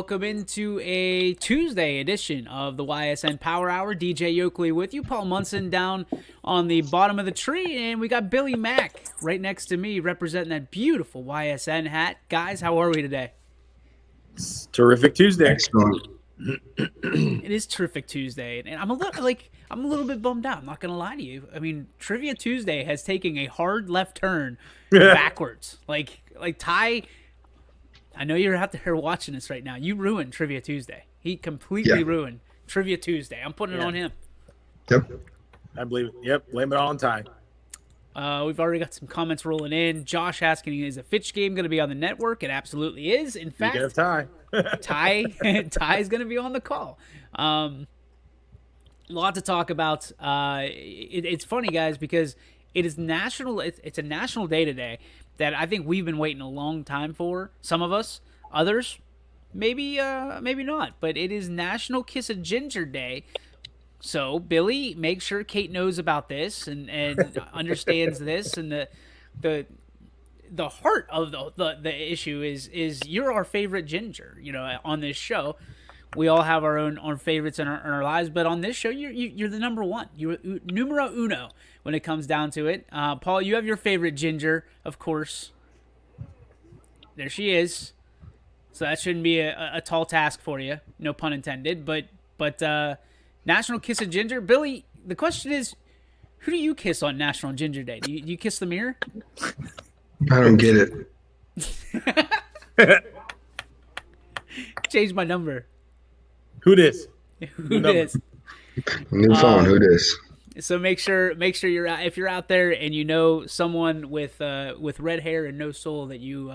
welcome into a Tuesday edition of the Ysn Power Hour. DJ Yoakley with you, Paul Munson down on the bottom of the tree, and we got Billy Mack right next to me representing that beautiful YSN hat. Guys, how are we today? It's terrific Tuesday. Excellent. It is terrific Tuesday, and I'm a little bit bummed out. I'm not gonna lie to you. I mean, Trivia Tuesday has taken a hard left turn backwards. Like Ty, I know you're out there watching this right now. You ruined Trivia Tuesday. He completely ruined Trivia Tuesday. I'm putting it on him. Yep. I believe it. Yep. Blame it all on Ty. We've already got some comments rolling in. Josh asking, is the Fitch game going to be on the network? It absolutely is. In fact, Ty. Ty's going to be on the call. A lot to talk about. It's funny, guys, because it is national. It's a national day today that I think we've been waiting a long time for. Some of us, others, maybe not. But it is National Kiss a Ginger Day. So, Billy, make sure Kate knows about this and understands this. And the heart of the issue is you're our favorite ginger, on this show. We all have our own favorites in our lives. But on this show, you're the number one. You're numero uno when it comes down to it. Paul, you have your favorite ginger, of course. There she is. So that shouldn't be a tall task for you. No pun intended. But National Kiss a Ginger. Billy, the question is, who do you kiss on National Ginger Day? Do you kiss the mirror? I don't get it. Change my number. Who this? Who this? New phone. Who this? So make sure you're out, if you're out there and you know someone with red hair and no soul, that you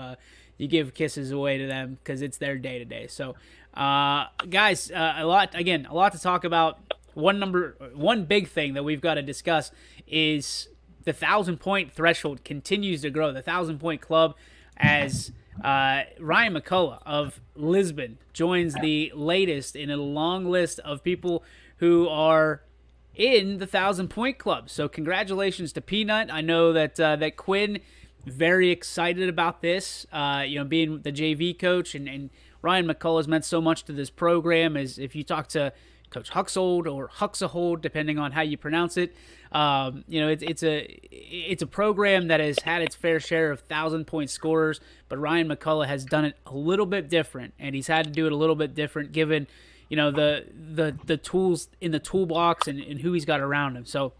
give kisses away to them because it's their day today. So, guys, a lot to talk about. One big thing that we've got to discuss is the 1,000-point threshold continues to grow. The 1,000-point club, as Ryan McCullough of Lisbon joins the latest in a long list of people who are in the 1,000-point club. So congratulations to Peanut. I know that Quinn very excited about this. Being the JV coach and Ryan McCullough has meant so much to this program. As if you talk to Coach Huxold or Huxahold, depending on how you pronounce it, it's a program that has had its fair share of 1,000-point scorers, but Ryan McCullough has done it a little bit different, and he's had to do it a little bit different given the tools in the toolbox and who he's got around him. So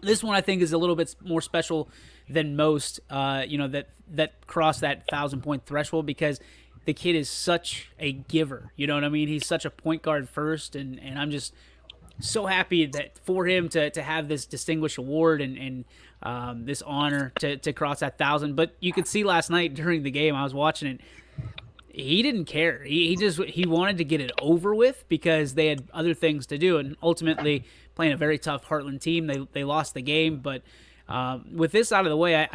this one I think is a little bit more special than most, that cross that 1,000-point threshold, because the kid is such a giver. You know what I mean? He's such a point guard first, and I'm just so happy that for him to have this distinguished award and this honor to cross that 1,000. But you could see last night during the game, I was watching it, he didn't care. He wanted to get it over with because they had other things to do, and ultimately playing a very tough Heartland team, they lost the game. But with this out of the way,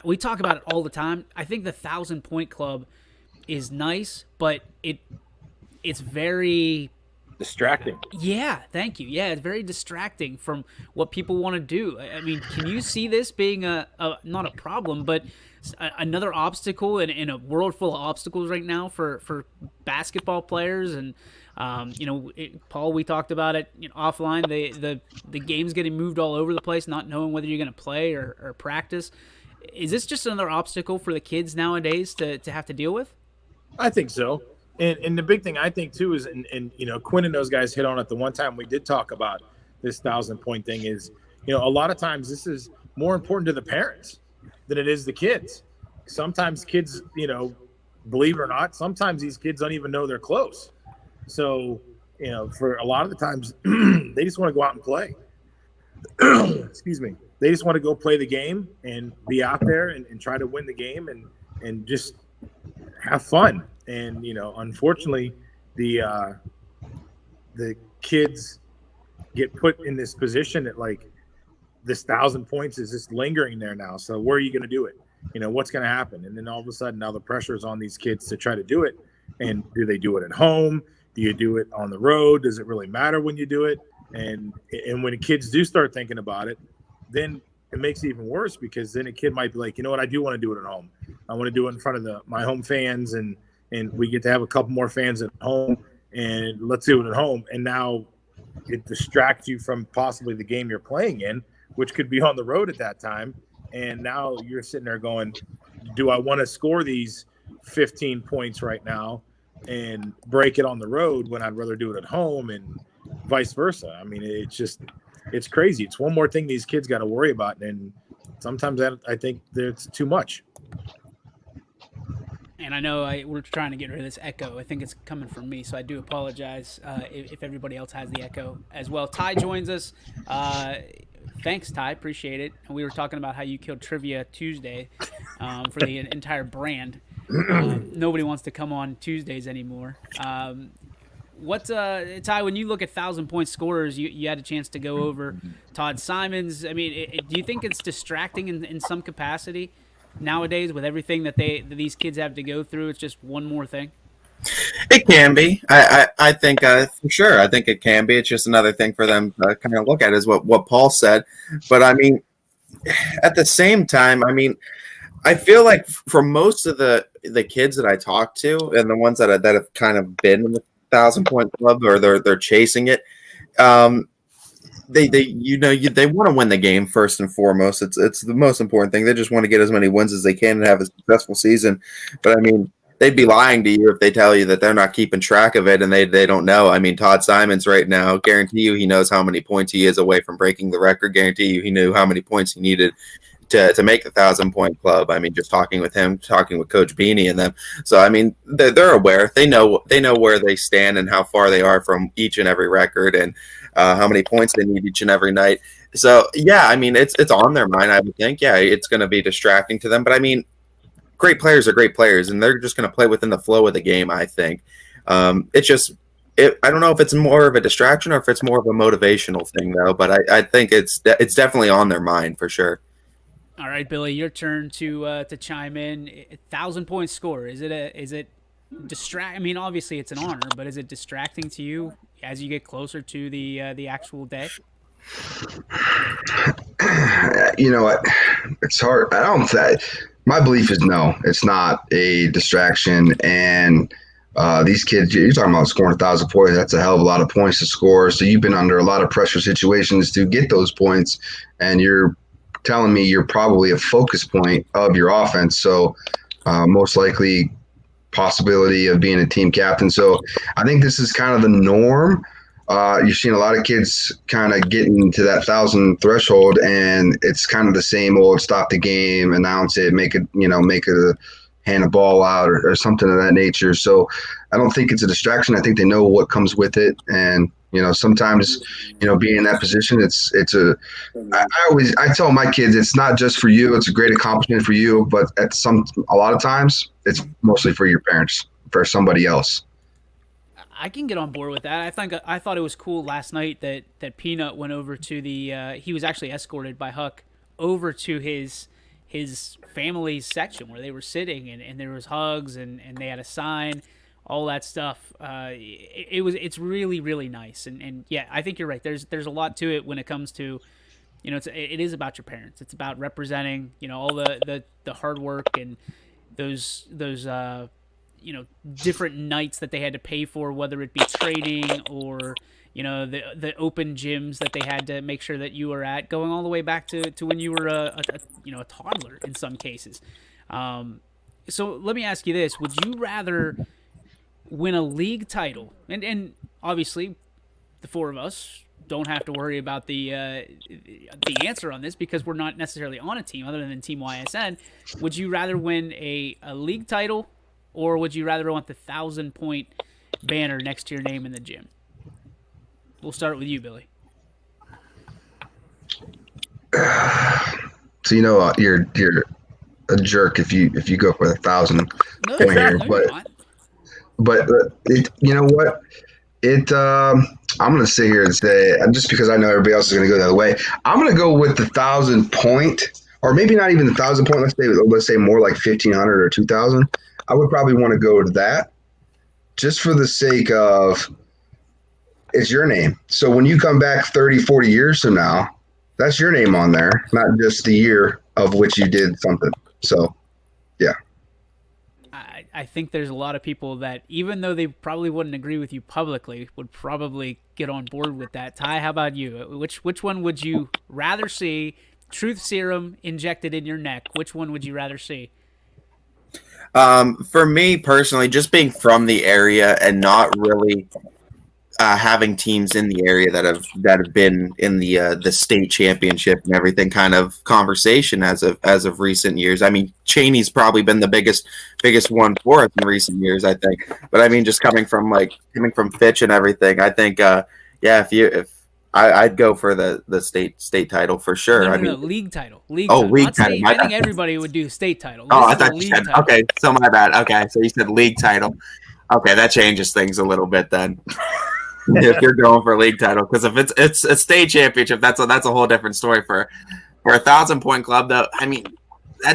we talk about it all the time. I think the 1,000-point club is nice, but it's very distracting. Yeah, thank you. Yeah, it's very distracting from what people want to do. I mean, can you see this being not a problem, but another obstacle in a world full of obstacles right now for basketball players? And Paul, we talked about it offline. The game's getting moved all over the place, not knowing whether you're going to play or practice. Is this just another obstacle for the kids nowadays to have to deal with? I think so. And the big thing I think too is, and Quinn and those guys hit on it the one time we did talk about this 1,000-point thing, is, a lot of times this is more important to the parents than it is the kids. Sometimes kids, believe it or not, sometimes these kids don't even know they're close. So, for a lot of the times, they just want to go out and play. Excuse me. They just want to go play the game and be out there and try to win the game and just have fun. And, unfortunately, the kids get put in this position that, like, this 1,000 points is just lingering there now. So where are you going to do it? What's going to happen? And then all of a sudden now the pressure is on these kids to try to do it. And do they do it at home? Do you do it on the road? Does it really matter when you do it? And when the kids do start thinking about it, then it makes it even worse, because then a kid might be like, I do want to do it at home. I want to do it in front of my home fans and and we get to have a couple more fans at home, and let's do it at home. And now it distracts you from possibly the game you're playing in, which could be on the road at that time. And now you're sitting there going, do I want to score these 15 points right now and break it on the road when I'd rather do it at home, and vice versa? I mean, it's crazy. It's one more thing these kids got to worry about. And sometimes I think it's too much. And I know we're trying to get rid of this echo. I think it's coming from me, so I do apologize if everybody else has the echo as well. Ty joins us. Thanks, Ty. Appreciate it. And we were talking about how you killed Trivia Tuesday for the entire brand. Nobody wants to come on Tuesdays anymore. Ty, when you look at 1,000-point scorers, you had a chance to go over Todd Simons. I mean, do you think it's distracting in some capacity nowadays with everything that these kids have to go through? It's just one more thing. It can be. I think for sure. I think it can be. It's just another thing for them to kind of look at, is what Paul said. But I mean, at the same time, I mean, I feel like for most of the kids that I talk to, and the ones that have kind of been in the 1,000-point club, or they're chasing it, they want to win the game first and foremost. It's the most important thing. They just want to get as many wins as they can and have a successful season. But I mean, they'd be lying to you if they tell you that they're not keeping track of it and they don't know. I mean, Todd Simons right now, guarantee you he knows how many points he is away from breaking the record. Guarantee you he knew how many points he needed to make the 1,000-point club. I mean, just talking with him, talking with Coach Beanie and them. So I mean, they're aware. They know where they stand and how far they are from each and every record, and how many points they need each and every night. So yeah, I mean, it's on their mind. I would think, yeah, it's going to be distracting to them. But I mean, great players are great players, and they're just going to play within the flow of the game, I think. It's just, I don't know if it's more of a distraction or if it's more of a motivational thing, though. But I think it's definitely on their mind for sure. All right, Billy, your turn to chime in. 1,000-point score. Is it distract? I mean, obviously it's an honor, but is it distracting to you as you get closer to the actual day? You know what? It's hard. I don't think. My belief is no, it's not a distraction. And these kids, you're talking about scoring 1,000 points. That's a hell of a lot of points to score. So you've been under a lot of pressure situations to get those points, and you're telling me you're probably a focus point of your offense. So most likely possibility of being a team captain. So I think this is kind of the norm. You're seeing a lot of kids kind of getting to that 1,000 threshold, and it's kind of the same old stop the game, announce it, make a hand a ball out or something of that nature. So I don't think it's a distraction. I think they know what comes with it. And, sometimes, being in that position, I tell my kids, it's not just for you. It's a great accomplishment for you, but a lot of times it's mostly for your parents, for somebody else. I can get on board with that. I thought it was cool last night that Peanut went over to he was actually escorted by Huck over to his family's section where they were sitting, and there was hugs and they had a sign, all that stuff. It's really, really nice. And yeah, I think you're right. There's a lot to it when it comes to, it is about your parents. It's about representing, all the hard work and those different nights that they had to pay for, whether it be training or, the open gyms that they had to make sure that you were at, going all the way back to when you were a toddler in some cases. So let me ask you this. Would you rather win a league title? And obviously the four of us don't have to worry about the answer on this because we're not necessarily on a team other than Team YSN. Would you rather win a league title, or would you rather want the 1,000-point banner next to your name in the gym? We'll start with you, Billy. So you're a jerk if you go for 1,000 here, but you know what? I'm going to sit here and say, just because I know everybody else is going to go the other way, I'm going to go with the 1,000-point, or maybe not even the 1,000-point. Let's say more like 1,500 or 2,000. I would probably want to go to that, just for the sake of it's your name. So when you come back 30, 40 years from now, that's your name on there, not just the year of which you did something. So, yeah. I I think there's a lot of people that, even though they probably wouldn't agree with you publicly, would probably get on board with that. Ty, how about you? Which one would you rather see? Truth serum injected in your neck. Which one would you rather see? For me personally, just being from the area and not really having teams in the area that have been in the state championship and everything kind of conversation as of recent years. I mean, Cheney's probably been the biggest one for us in recent years, I think. But I mean, just coming from Fitch and everything, I think if I'd go for the state title for sure. No, I mean, league title. League oh, title. league Not title. state. I think everybody would do state title. Oh, I This is a thought you league said title. okay. So my bad. Okay, so you said league title. Okay, that changes things a little bit then. If you're going for a league title, because if it's a state championship, that's a whole different story. For a 1,000-point club, though, I mean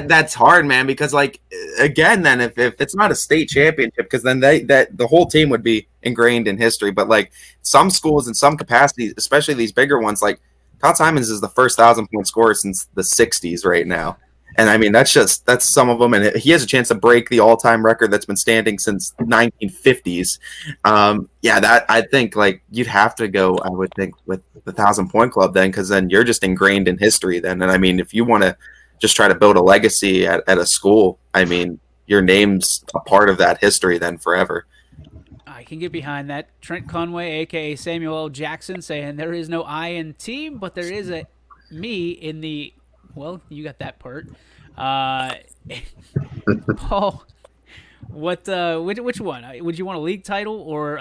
that's hard, man. Because like again, then if it's not a state championship, because then the whole team would be ingrained in history. But like some schools in some capacities, especially these bigger ones, like Todd Simons is the first 1,000-point scorer since the '60s right now. And I mean, that's some of them. And he has a chance to break the all-time record that's been standing since 1950s. That I think like you'd have to go, I would think, with the 1,000-point club then, because then you're just ingrained in history then. And I mean, if you want to just try to build a legacy at a school, I mean, your name's a part of that history then forever. I can get behind that. Trent Conway, a.k.a. Samuel L. Jackson, saying there is no I in team, but there is a me in the – well, you got that part. Paul, which one? Would you want a league title or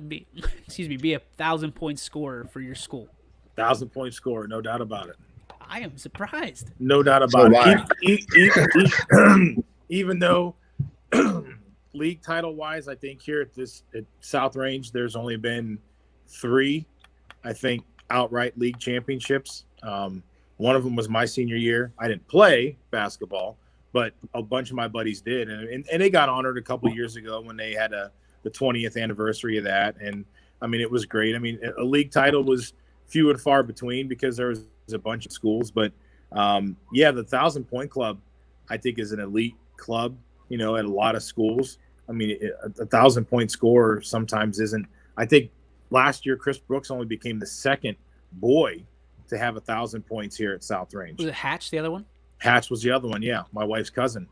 be 1,000-point scorer for your school? 1,000-point scorer, no doubt about it. I am surprised. No doubt about it. Even though league title wise, I think here at South Range, there's only been 3, I think, outright league championships. One of them was my senior year. I didn't play basketball, but a bunch of my buddies did, and they got honored a couple of years ago when they had the 20th anniversary of that. And I mean, it was great. I mean, a league title was few and far between because there was a bunch of schools, but the 1,000-point club, I think, is an elite club. At a lot of schools. I mean, a 1,000-point scorer sometimes isn't. I think last year Chris Brooks only became the second boy to have 1,000 points here at South Range. Was it Hatch the other one? Hatch was the other one, yeah, my wife's cousin.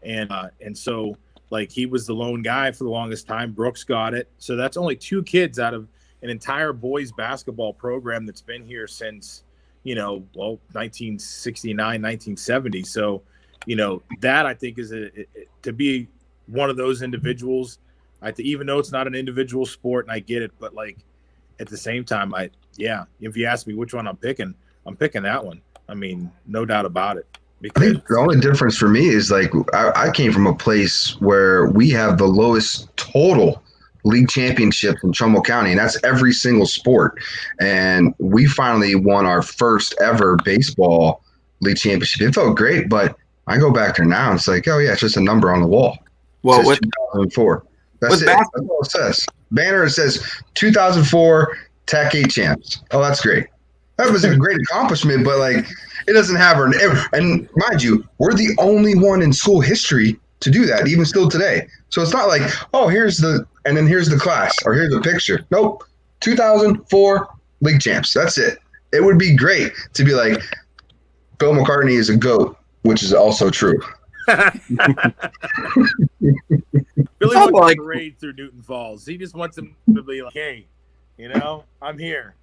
And so, like, he was the lone guy for the longest time. Brooks got it. So that's only 2 kids out of an entire boys basketball program that's been here since, 1969, 1970. So, that I think is to be one of those individuals. Even though it's not an individual sport, and I get it, but like at the same time, if you ask me which one I'm picking that one. I mean, no doubt about it. I think the only difference for me is like I came from a place where we have the lowest total league championships in Trumbull County, and that's every single sport. And we finally won our first ever baseball league championship. It felt great, but I go back there now and it's like, oh yeah, it's just a number on the wall. Well, it says 2004. That's it. That's all it says. Banner, it says 2004 TAC 8 champs. Oh, that's great. That was a great accomplishment, but like it doesn't have her. And mind you, we're the only one in school history to do that, even still today. So it's not like, oh, here's the class or here's a picture. Nope. 2004 league champs. That's it. It would be great to be like, Bill McCartney is a GOAT, which is also true. Billy wants to parade through Newton Falls. He just wants him to be like, hey, I'm here.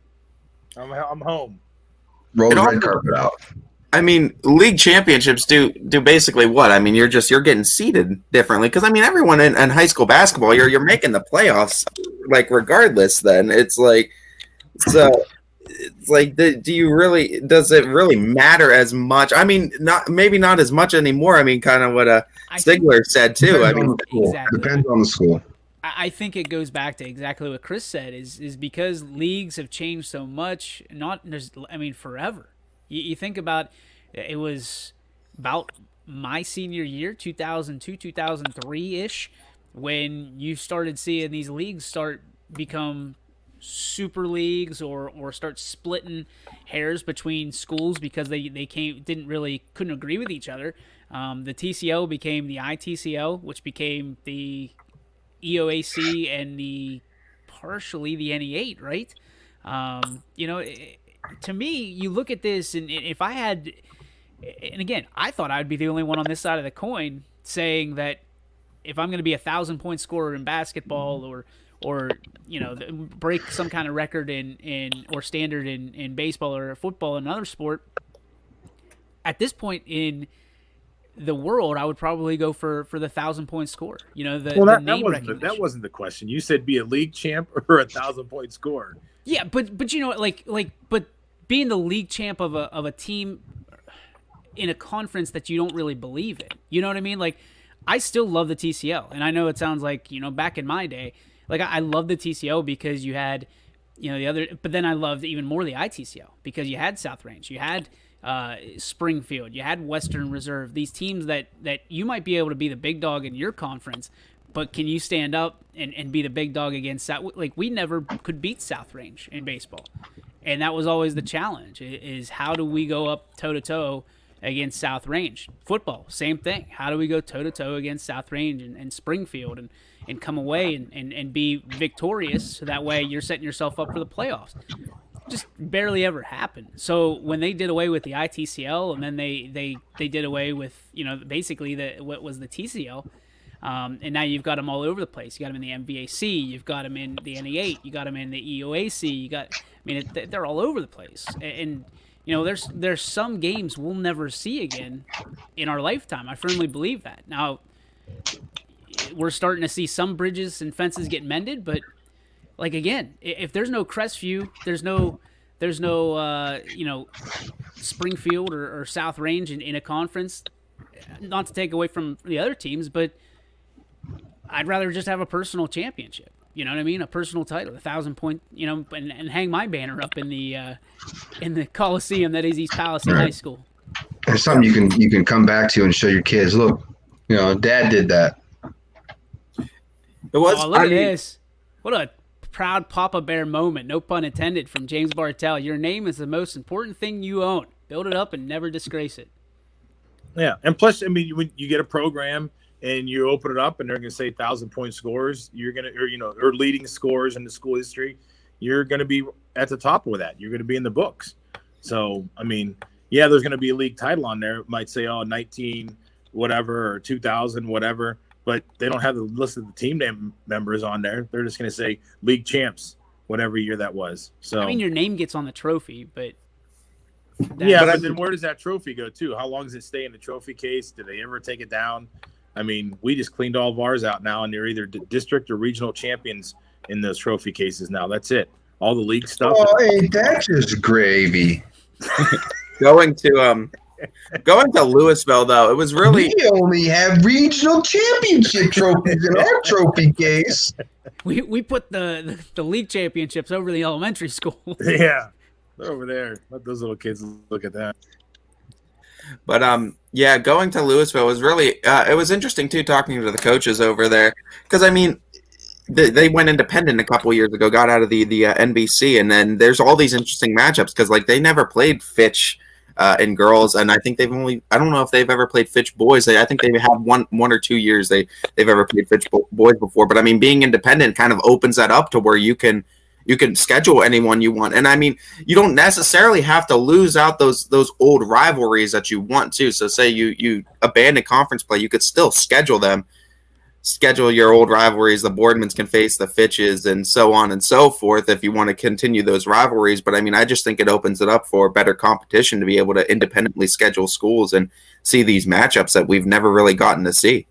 I'm home. Roll the red carpet out. I mean, league championships do basically what? I mean, you're getting seeded differently because I mean, everyone in high school basketball, you're making the playoffs like regardless. Then it's like does it really matter as much? I mean, maybe not as much anymore. I mean, kind of what Stigler said too. I mean, exactly. Depends on the school. I think it goes back to exactly what Chris said is because leagues have changed so much, forever. You think about it was about my senior year, 2002, 2003-ish, when you started seeing these leagues start become super leagues or start splitting hairs between schools because they couldn't agree with each other. The TCO became the ITCO, which became the EOAC and partially the NE8, right? To me, you look at this, and if I had, and again, I thought I'd be the only one on this side of the coin saying that if I'm going to be 1,000-point scorer in basketball, or break some kind of record in or standard in baseball or football or another sport, at this point in the world, I would probably go for the 1,000-point score. The name recognition. That wasn't the question. You said be a league champ or a 1,000-point scorer. Yeah, but but being the league champ of a team in a conference that you don't really believe in. You know what I mean? Like, I still love the TCL, and I know it sounds like, back in my day, like I love the TCO because you had, the other, but then I loved even more the ITCO because you had South Range, you had Springfield, you had Western Reserve, these teams that you might be able to be the big dog in your conference, but can you stand up and be the big dog against South? Like, we never could beat South Range in baseball, and that was always the challenge: is how do we go up toe to toe against South Range? Football, same thing. How do we go toe to toe against South Range and Springfield and come away and be victorious, so that way you're setting yourself up for the playoffs? Just barely ever happened. So when they did away with the ITCL, and then they did away with basically what was the TCL, and now you've got them all over the place. You got them in the MVAC, you've got them in the NE8, you got them in the EOAC, they're all over the place. And there's some games we'll never see again in our lifetime. I firmly believe that. Now, we're starting to see some bridges and fences get mended, but like, again, if there's no Crestview, there's no Springfield or South Range in a conference. Not to take away from the other teams, but I'd rather just have a personal championship. You know what I mean? A personal title, 1,000-point, and hang my banner up in the Coliseum that is East Palestine High School. It's something you can come back to and show your kids. Look, Dad did that. It was. Oh, look at this! What a proud Papa Bear moment, no pun intended, from James Bartell. Your name is the most important thing you own. Build it up and never disgrace it. Yeah, and plus, when you get a program and you open it up and they're going to say 1,000-point scores, you're going to, or leading scores in the school history, you're going to be at the top of that. You're going to be in the books. So, yeah, there's going to be a league title on there. It might say, 19 whatever or 2000 whatever, but they don't have the list of the team name members on there. They're just going to say league champs, whatever year that was. So your name gets on the trophy, but but then where does that trophy go to? How long does it stay in the trophy case? Do they ever take it down? We just cleaned all of ours out now, and they're either district or regional champions in those trophy cases now. That's it. All the league stuff. Oh, hey, that's just gravy. Going to Louisville, though, it was really. We only have regional championship trophies in our trophy case. We put the league championships over the elementary school. Yeah, they're over there. Let those little kids look at that. But going to Louisville was really it was interesting too, talking to the coaches over there, because they went independent a couple years ago, got out of the NBC, and then there's all these interesting matchups because they never played Fitch in girls, and I think I don't know if they've ever played Fitch boys. I think they've had one or 2 years they've ever played Fitch boys before. But being independent kind of opens that up to where you can schedule anyone you want. And you don't necessarily have to lose out those old rivalries that you want to. So say you abandon conference play, you could still schedule your old rivalries. The Boardmans can face the Fitches and so on and so forth if you want to continue those rivalries. But I just think it opens it up for better competition to be able to independently schedule schools and see these matchups that we've never really gotten to see.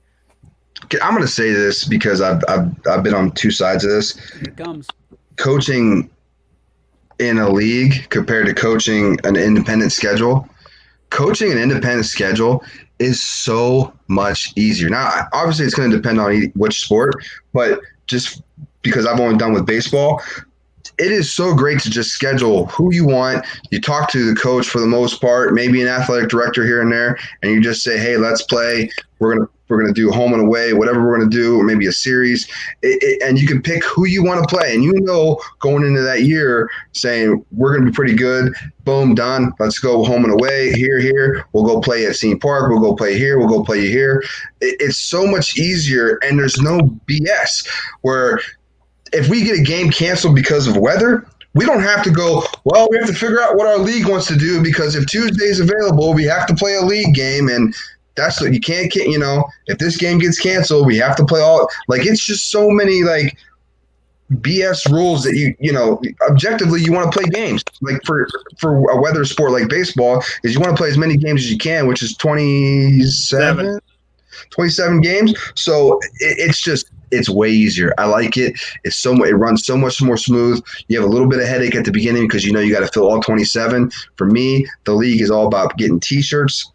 I'm going to say this because I've been on two sides of this. Here it comes. Coaching in a league compared to coaching an independent schedule. Coaching an independent schedule is so much easier. Now, obviously, it's going to depend on which sport, but just because I've only done with baseball, it is so great to just schedule who you want. You talk to the coach for the most part, maybe an athletic director here and there, and you just say, "Hey, let's play. We're gonna do home and away, whatever we're gonna do, or maybe a series." And you can pick who you want to play, and going into that year, saying we're gonna be pretty good. Boom, done. Let's go home and away. Here. We'll go play at Ysn Park. We'll go play here. We'll go play here. It's so much easier, and there's no BS where if we get a game canceled because of weather, we don't have to go, well, we have to figure out what our league wants to do because if Tuesday's available, we have to play a league game. And that's what you can't get, if this game gets canceled, we have to play all, like, it's just so many, like, BS rules that objectively you want to play games. Like for a weather sport like baseball is you want to play as many games as you can, which is 27 games. So it's way easier. I like it. It runs so much more smooth. You have a little bit of headache at the beginning because you got to fill all 27. For me, the league is all about getting T-shirts.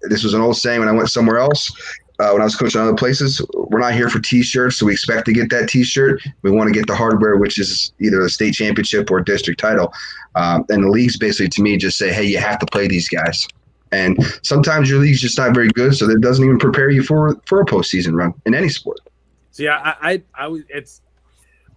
This was an old saying when I went somewhere else. When I was coaching other places, we're not here for T-shirts, so we expect to get that T-shirt. We want to get the hardware, which is either a state championship or a district title. And the leagues basically, to me, just say, hey, you have to play these guys. And sometimes your league's just not very good, so that doesn't even prepare you for a postseason run in any sport. So yeah,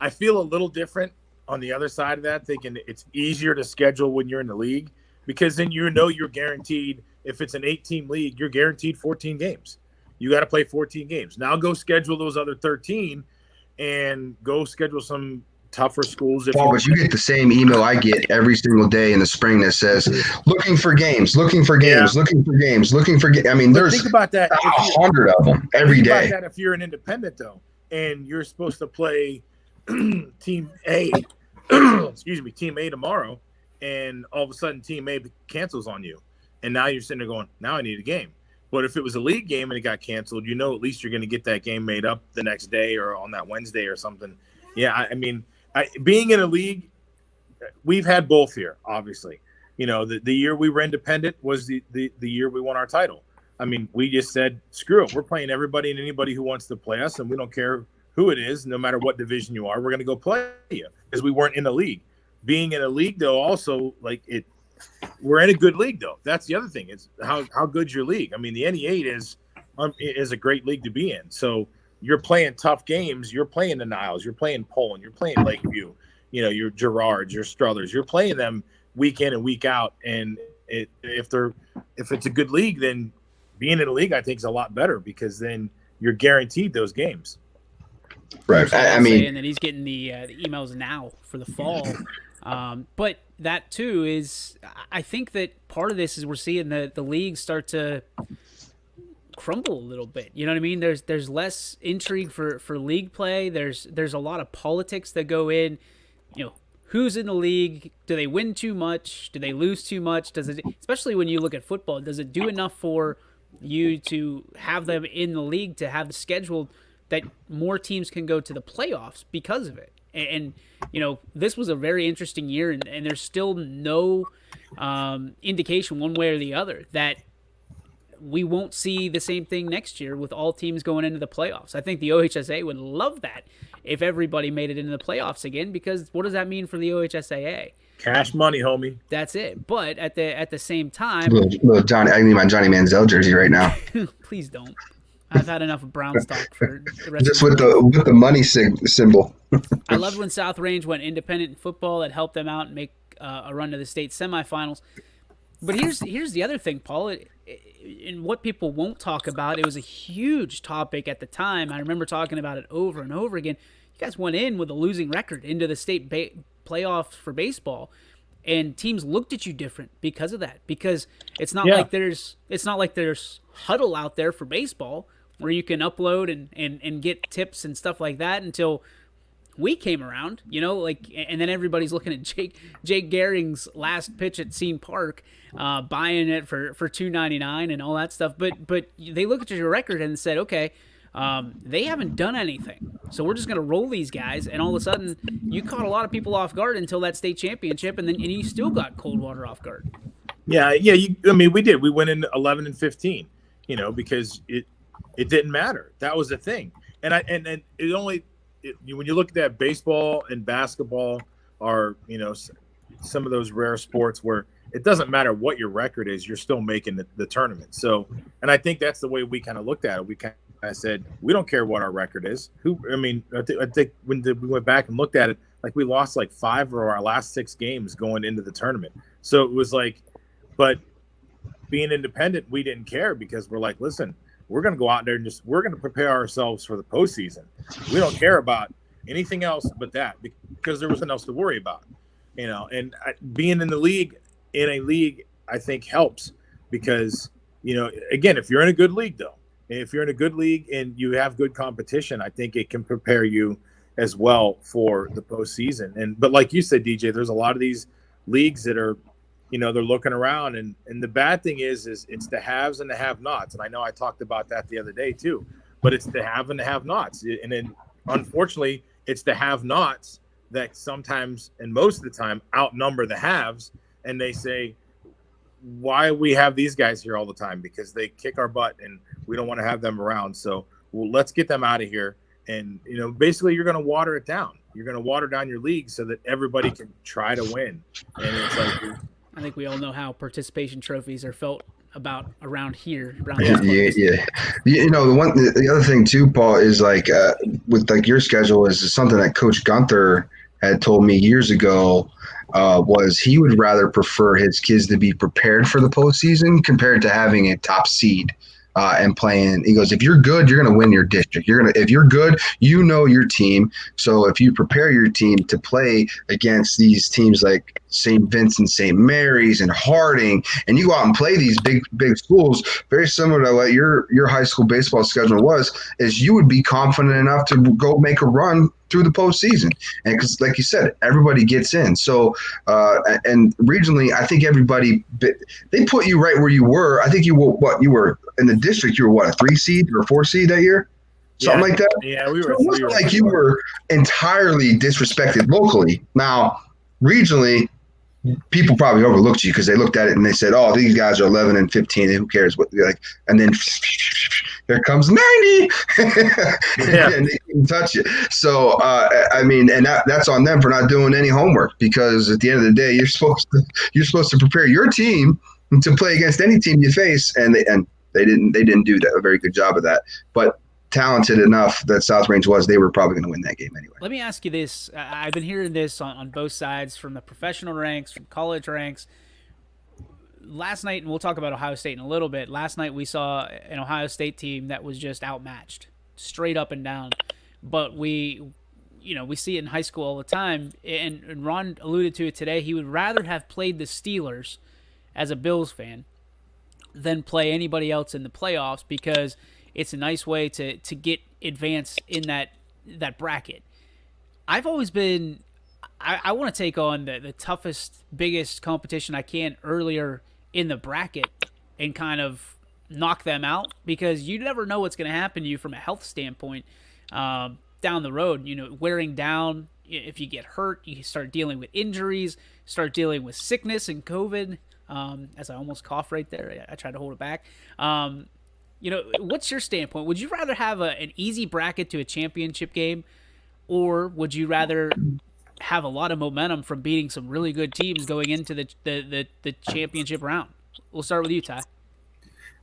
I feel a little different on the other side of that, thinking it's easier to schedule when you're in the league because then you're guaranteed. If it's an 8-team league, you're guaranteed 14 games. You got to play 14 games. Now go schedule those other 13 and go schedule some tougher schools. But you get the same email I get every single day in the spring that says, looking for games. I mean, there's think about that. 100 of them every day. About that if you're an independent, though, and you're supposed to play Team A, Team A tomorrow, and all of a sudden Team A cancels on you. And now you're sitting there going, now I need a game. But if it was a league game and it got canceled, at least you're going to get that game made up the next day or on that Wednesday or something. Yeah, I mean, being in a league, we've had both here, obviously. The year we were independent was the year we won our title. I mean, we just said, screw it. We're playing everybody and anybody who wants to play us, and we don't care who it is, no matter what division you are. We're going to go play you because we weren't in the league. Being in a league, though, also, we're in a good league, though. That's the other thing is how good's your league. I mean, the NE8 is a great league to be in. So you're playing tough games. You're playing the Niles. You're playing Poland. You're playing Lakeview. Your Gerards, your Struthers. You're playing them week in and week out. And if it's a good league, then being in a league, I think, is a lot better because then you're guaranteed those games. Right. I mean, and then he's getting the emails now for the fall. But that too is, I think that part of this is we're seeing the leagues start to crumble a little bit. You know what I mean? There's less intrigue for league play. There's a lot of politics that go in. Who's in the league? Do they win too much? Do they lose too much? Does it, especially when you look at football, does it do enough for you to have them in the league to have the schedule that more teams can go to the playoffs because of it? And this was a very interesting year, and there's still no indication one way or the other that we won't see the same thing next year with all teams going into the playoffs. I think the OHSA would love that if everybody made it into the playoffs again, because what does that mean for the OHSAA? Cash money, homie. That's it. But at the same time, I need my Johnny Manziel jersey right now. Please don't. I've had enough of Brown stock for the rest just of with the money symbol. I loved when South Range went independent in football. That helped them out and make a run to the state semifinals. But here's the other thing, Paul. And what people won't talk about, it was a huge topic at the time. I remember talking about it over and over again. You guys went in with a losing record into the state playoffs for baseball, and teams looked at you different because of that. Because it's not like there's huddle out there for baseball where you can upload and get tips and stuff like that until we came around, and then everybody's looking at Jake Gehring's last pitch at Ysn Park, buying it for $2.99 and all that stuff. But they look at your record and said, okay, they haven't done anything, so we're just going to roll these guys. And all of a sudden, you caught a lot of people off guard until that state championship, and you still got Coldwater off guard. Yeah. We did. We went in 11-15, because it didn't matter. That was the thing. And it only. When you look at that baseball and basketball, are, some of those rare sports where it doesn't matter what your record is, you're still making the tournament. So, and I think that's the way we kind of looked at it. We kind of said, we don't care what our record is. I think when we went back and looked at it, like we lost like 5 of our last 6 games going into the tournament. So it was like, but being independent, we didn't care because we're like, listen, we're going to go out there and we're going to prepare ourselves for the postseason. We don't care about anything else but that because there was nothing else to worry about, and being in a league, I think helps because, again, if you're in a good league and you have good competition, I think it can prepare you as well for the postseason. But like you said, DJ, there's a lot of these leagues that are, they're looking around, and the bad thing is it's the haves and the have-nots. And I know I talked about that the other day too, but it's the have and the have-nots. And then unfortunately, it's the have-nots that sometimes and most of the time outnumber the haves. And they say, why we have these guys here all the time? Because they kick our butt and we don't want to have them around. So let's get them out of here. And, basically you're going to water it down. You're going to water down your league so that everybody can try to win. And it's like, I think we all know how participation trophies are felt about around here. Yeah. The other thing too, Paul, is like with like your schedule is something that Coach Gunther had told me years ago. Was he would rather prefer his kids to be prepared for the postseason compared to having a top seed and playing. He goes, if you're good, you're going to win your district. If you're good, your team. So if you prepare your team to play against these teams like St. Vincent, St. Mary's, and Harding, and you go out and play these big schools, very similar to what your high school baseball schedule was, is you would be confident enough to go make a run through the postseason. And because, like you said, everybody gets in. So, and regionally, I think they put you right where you were. I think you were in the district. You were a 3 seed or 4 seed that year? Something like that? Yeah, we were. So it wasn't like you were entirely disrespected locally. Now, regionally, people probably overlooked you because they looked at it and they said, "Oh, these guys are 11 and 15. And who cares what?" Like, and then here comes 90, and they can touch it. So, and that's on them for not doing any homework because at the end of the day, you're supposed to prepare your team to play against any team you face, and they didn't do a very good job of that, but. Talented enough that South Range was, they were probably going to win that game anyway. Let me ask you this. I've been hearing this on both sides, from the professional ranks, from college ranks. Last night, and we'll talk about Ohio State in a little bit, last night we saw an Ohio State team that was just outmatched, straight up and down. But we see it in high school all the time, and Ron alluded to it today. He would rather have played the Steelers as a Bills fan than play anybody else in the playoffs because it's a nice way to get advanced in that bracket. I've always been I want to take on the toughest, biggest competition I can earlier in the bracket and kind of knock them out because you never know what's going to happen to you from a health standpoint down the road. Wearing down, if you get hurt, you start dealing with injuries, start dealing with sickness and COVID. As I almost cough right there, I try to hold it back. What's your standpoint? Would you rather have an easy bracket to a championship game, or would you rather have a lot of momentum from beating some really good teams going into the championship round? We'll start with you, Ty.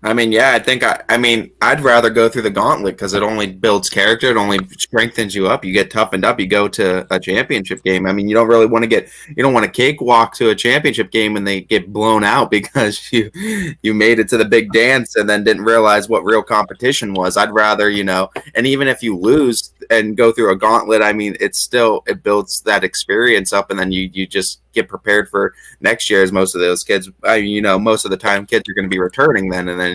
I think I'd rather go through the gauntlet because it only builds character. It only strengthens you up. You get toughened up. You go to a championship game. You don't really want to cakewalk to a championship game and they get blown out because you made it to the big dance and then didn't realize what real competition was. I'd rather, and even if you lose and go through a gauntlet, it builds that experience up and then you just get prepared for next year, as most of those kids, most of the time kids are going to be returning then. And then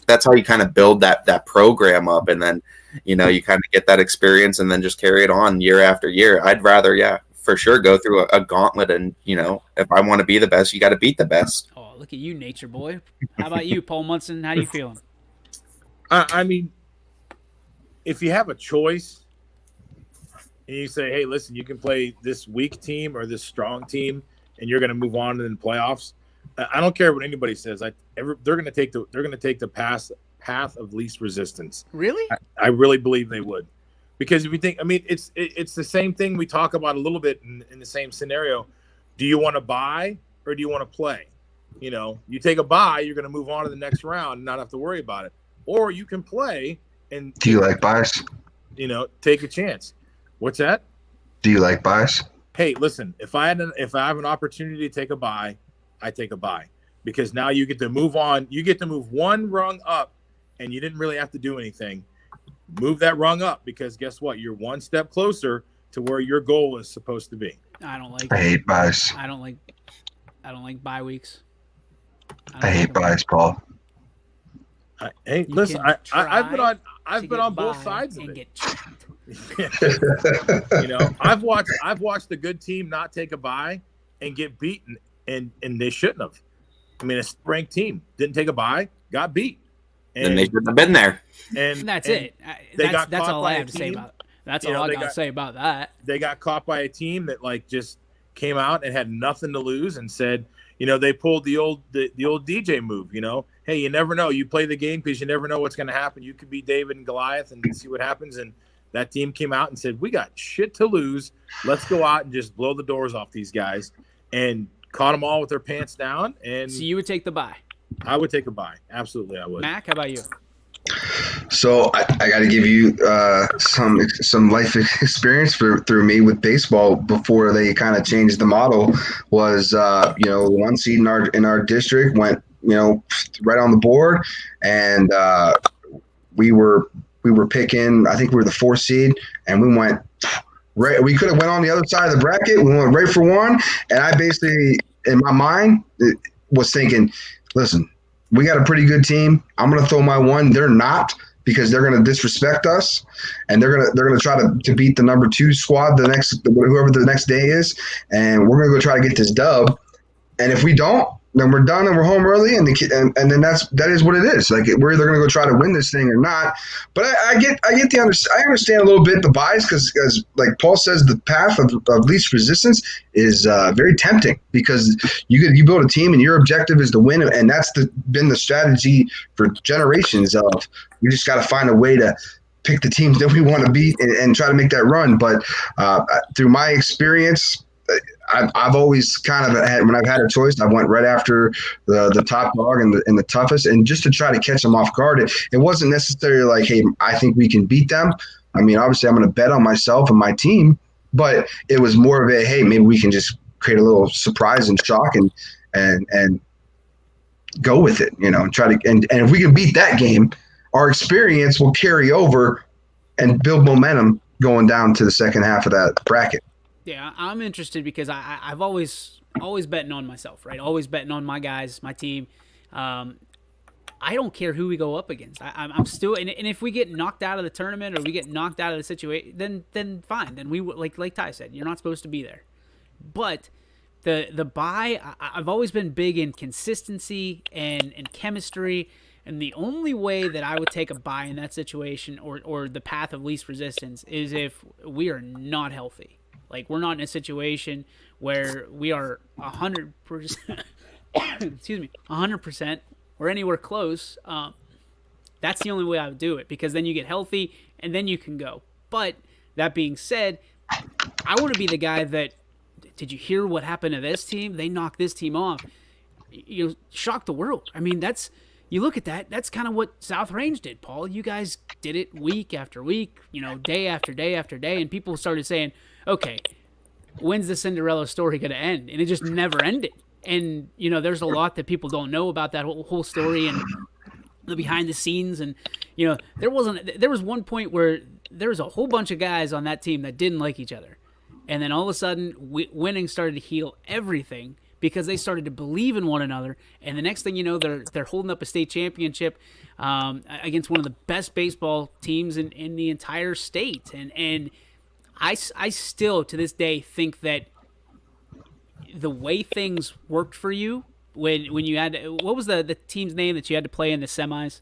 that's how you kind of build that program up. And then, you kind of get that experience and then just carry it on year after year. I'd rather, for sure go through a gauntlet. And, if I want to be the best, you got to beat the best. Oh, look at you, nature boy. How about you, Paul Munson? How do you feeling? If you have a choice, and you say, hey, listen, you can play this weak team or this strong team, and you're going to move on in the playoffs. I don't care what anybody says. They're going to take the path of least resistance. Really? I really believe they would, Because if you think, I mean, it's the same thing we talk about a little bit in the same scenario. Do you want to buy or do you want to play? You know, you take a buy, you're going to move on to the next round and not have to worry about it. Or you can play and Do you like buys? you know, take a chance. What's that? Do you like buys? Hey, listen, if I have an opportunity to take a buy, I take a buy, because now you get to move on. You get to move one rung up, and you didn't really have to do anything. Move that rung up, because guess what? You're one step closer to where your goal is supposed to be. I don't like. I hate buys. I don't like bye weeks. I hate buys, Paul. Hey, You listen, can I've been on both sides of and it. get trapped. You know, I've watched a good team not take a bye and get beaten, and they shouldn't have. I mean, a ranked team didn't take a bye, got beat, And they shouldn't have been there. And that's it. They got That's caught all by I a have to say team. about it. That's You all know, I got to say about that. They got caught by a team that like just came out and had nothing to lose and said, you know, they pulled the old DJ move. You know, hey, you never know. You play the game because you never know what's going to happen. You could be David and Goliath and see what happens. And that team came out and said, we got shit to lose. Let's go out and just blow the doors off these guys, and caught them all with their pants down. And So you would take the bye. I would take a bye. Absolutely, I would. Mac, how about you? So I got to give you some life experience through me with baseball before they kind of changed the model. Was one seed in our district went right on the board, and we were picking. I think we were the 4th seed, and we went right. We could have went on the other side of the bracket. We went right for one, and I basically in my mind was thinking, listen, we got a pretty good team. I'm going to throw my one. They're not, because they're going to disrespect us, and they're going to try to beat the number 2 squad whoever the next day is, and we're going to go try to get this dub. And if we don't, then we're done and we're home early, and then that is what it is. Like, we're either going to go try to win this thing or not. But I understand a little bit the bias, because like Paul says, the path of least resistance is very tempting, because you build a team and your objective is to win, and that's been the strategy for generations. Of we just got to find a way to pick the teams that we want to beat and try to make that run. But through my experience, I've always kind of when I've had a choice, I went right after the top dog and the toughest, and just to try to catch them off guard. It wasn't necessarily like, hey, I think we can beat them. I mean, obviously, I'm going to bet on myself and my team, but it was more of a, hey, maybe we can just create a little surprise and shock and go with it, and try to. And if we can beat that game, our experience will carry over and build momentum going down to the second half of that bracket. Yeah, I'm interested because I've always betting on myself, right? Always betting on my guys, my team. I don't care who we go up against. I'm still, and if we get knocked out of the tournament or we get knocked out of the situation, then fine. Then we, like Ty said, you're not supposed to be there. But the bye, I've always been big in consistency and chemistry. And the only way that I would take a bye in that situation, or the path of least resistance, is if we are not healthy. Like, we're not in a situation where we are 100%, excuse me, 100% or anywhere close. That's the only way I would do it, because then you get healthy and then you can go. But that being said, I want to be the guy that, did you hear what happened to this team? They knocked this team off. You shocked the world. I mean, you look at that, that's kind of what South Range did, Paul. You guys did it week after week, day after day after day, and people started saying, okay, when's the Cinderella story going to end? And it just never ended. And, there's a lot that people don't know about that whole story and the behind the scenes. And, there was one point where there was a whole bunch of guys on that team that didn't like each other. And then all of a sudden, winning started to heal everything, because they started to believe in one another. And the next thing you know, they're holding up a state championship against one of the best baseball teams in the entire state. And I still, to this day, think that the way things worked for you when you had, what was the team's name that you had to play in the semis?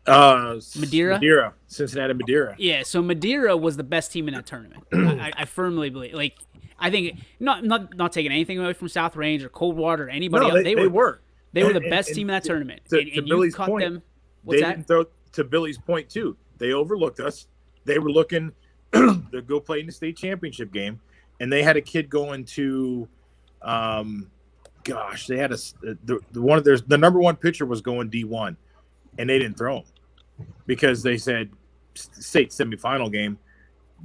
Madeira? Cincinnati Madeira. Yeah, so Madeira was the best team in that tournament. I firmly believe. Like, I think, not taking anything away from South Range or Coldwater or anybody else. They were the best team in that tournament. To and Billy's you caught point, them. What's that? Didn't throw, to Billy's point, too. They overlooked us. they were looking to go play in the state championship game, and they had a kid going to, they had the number one pitcher was going D1, and they didn't throw him because they said state semifinal game.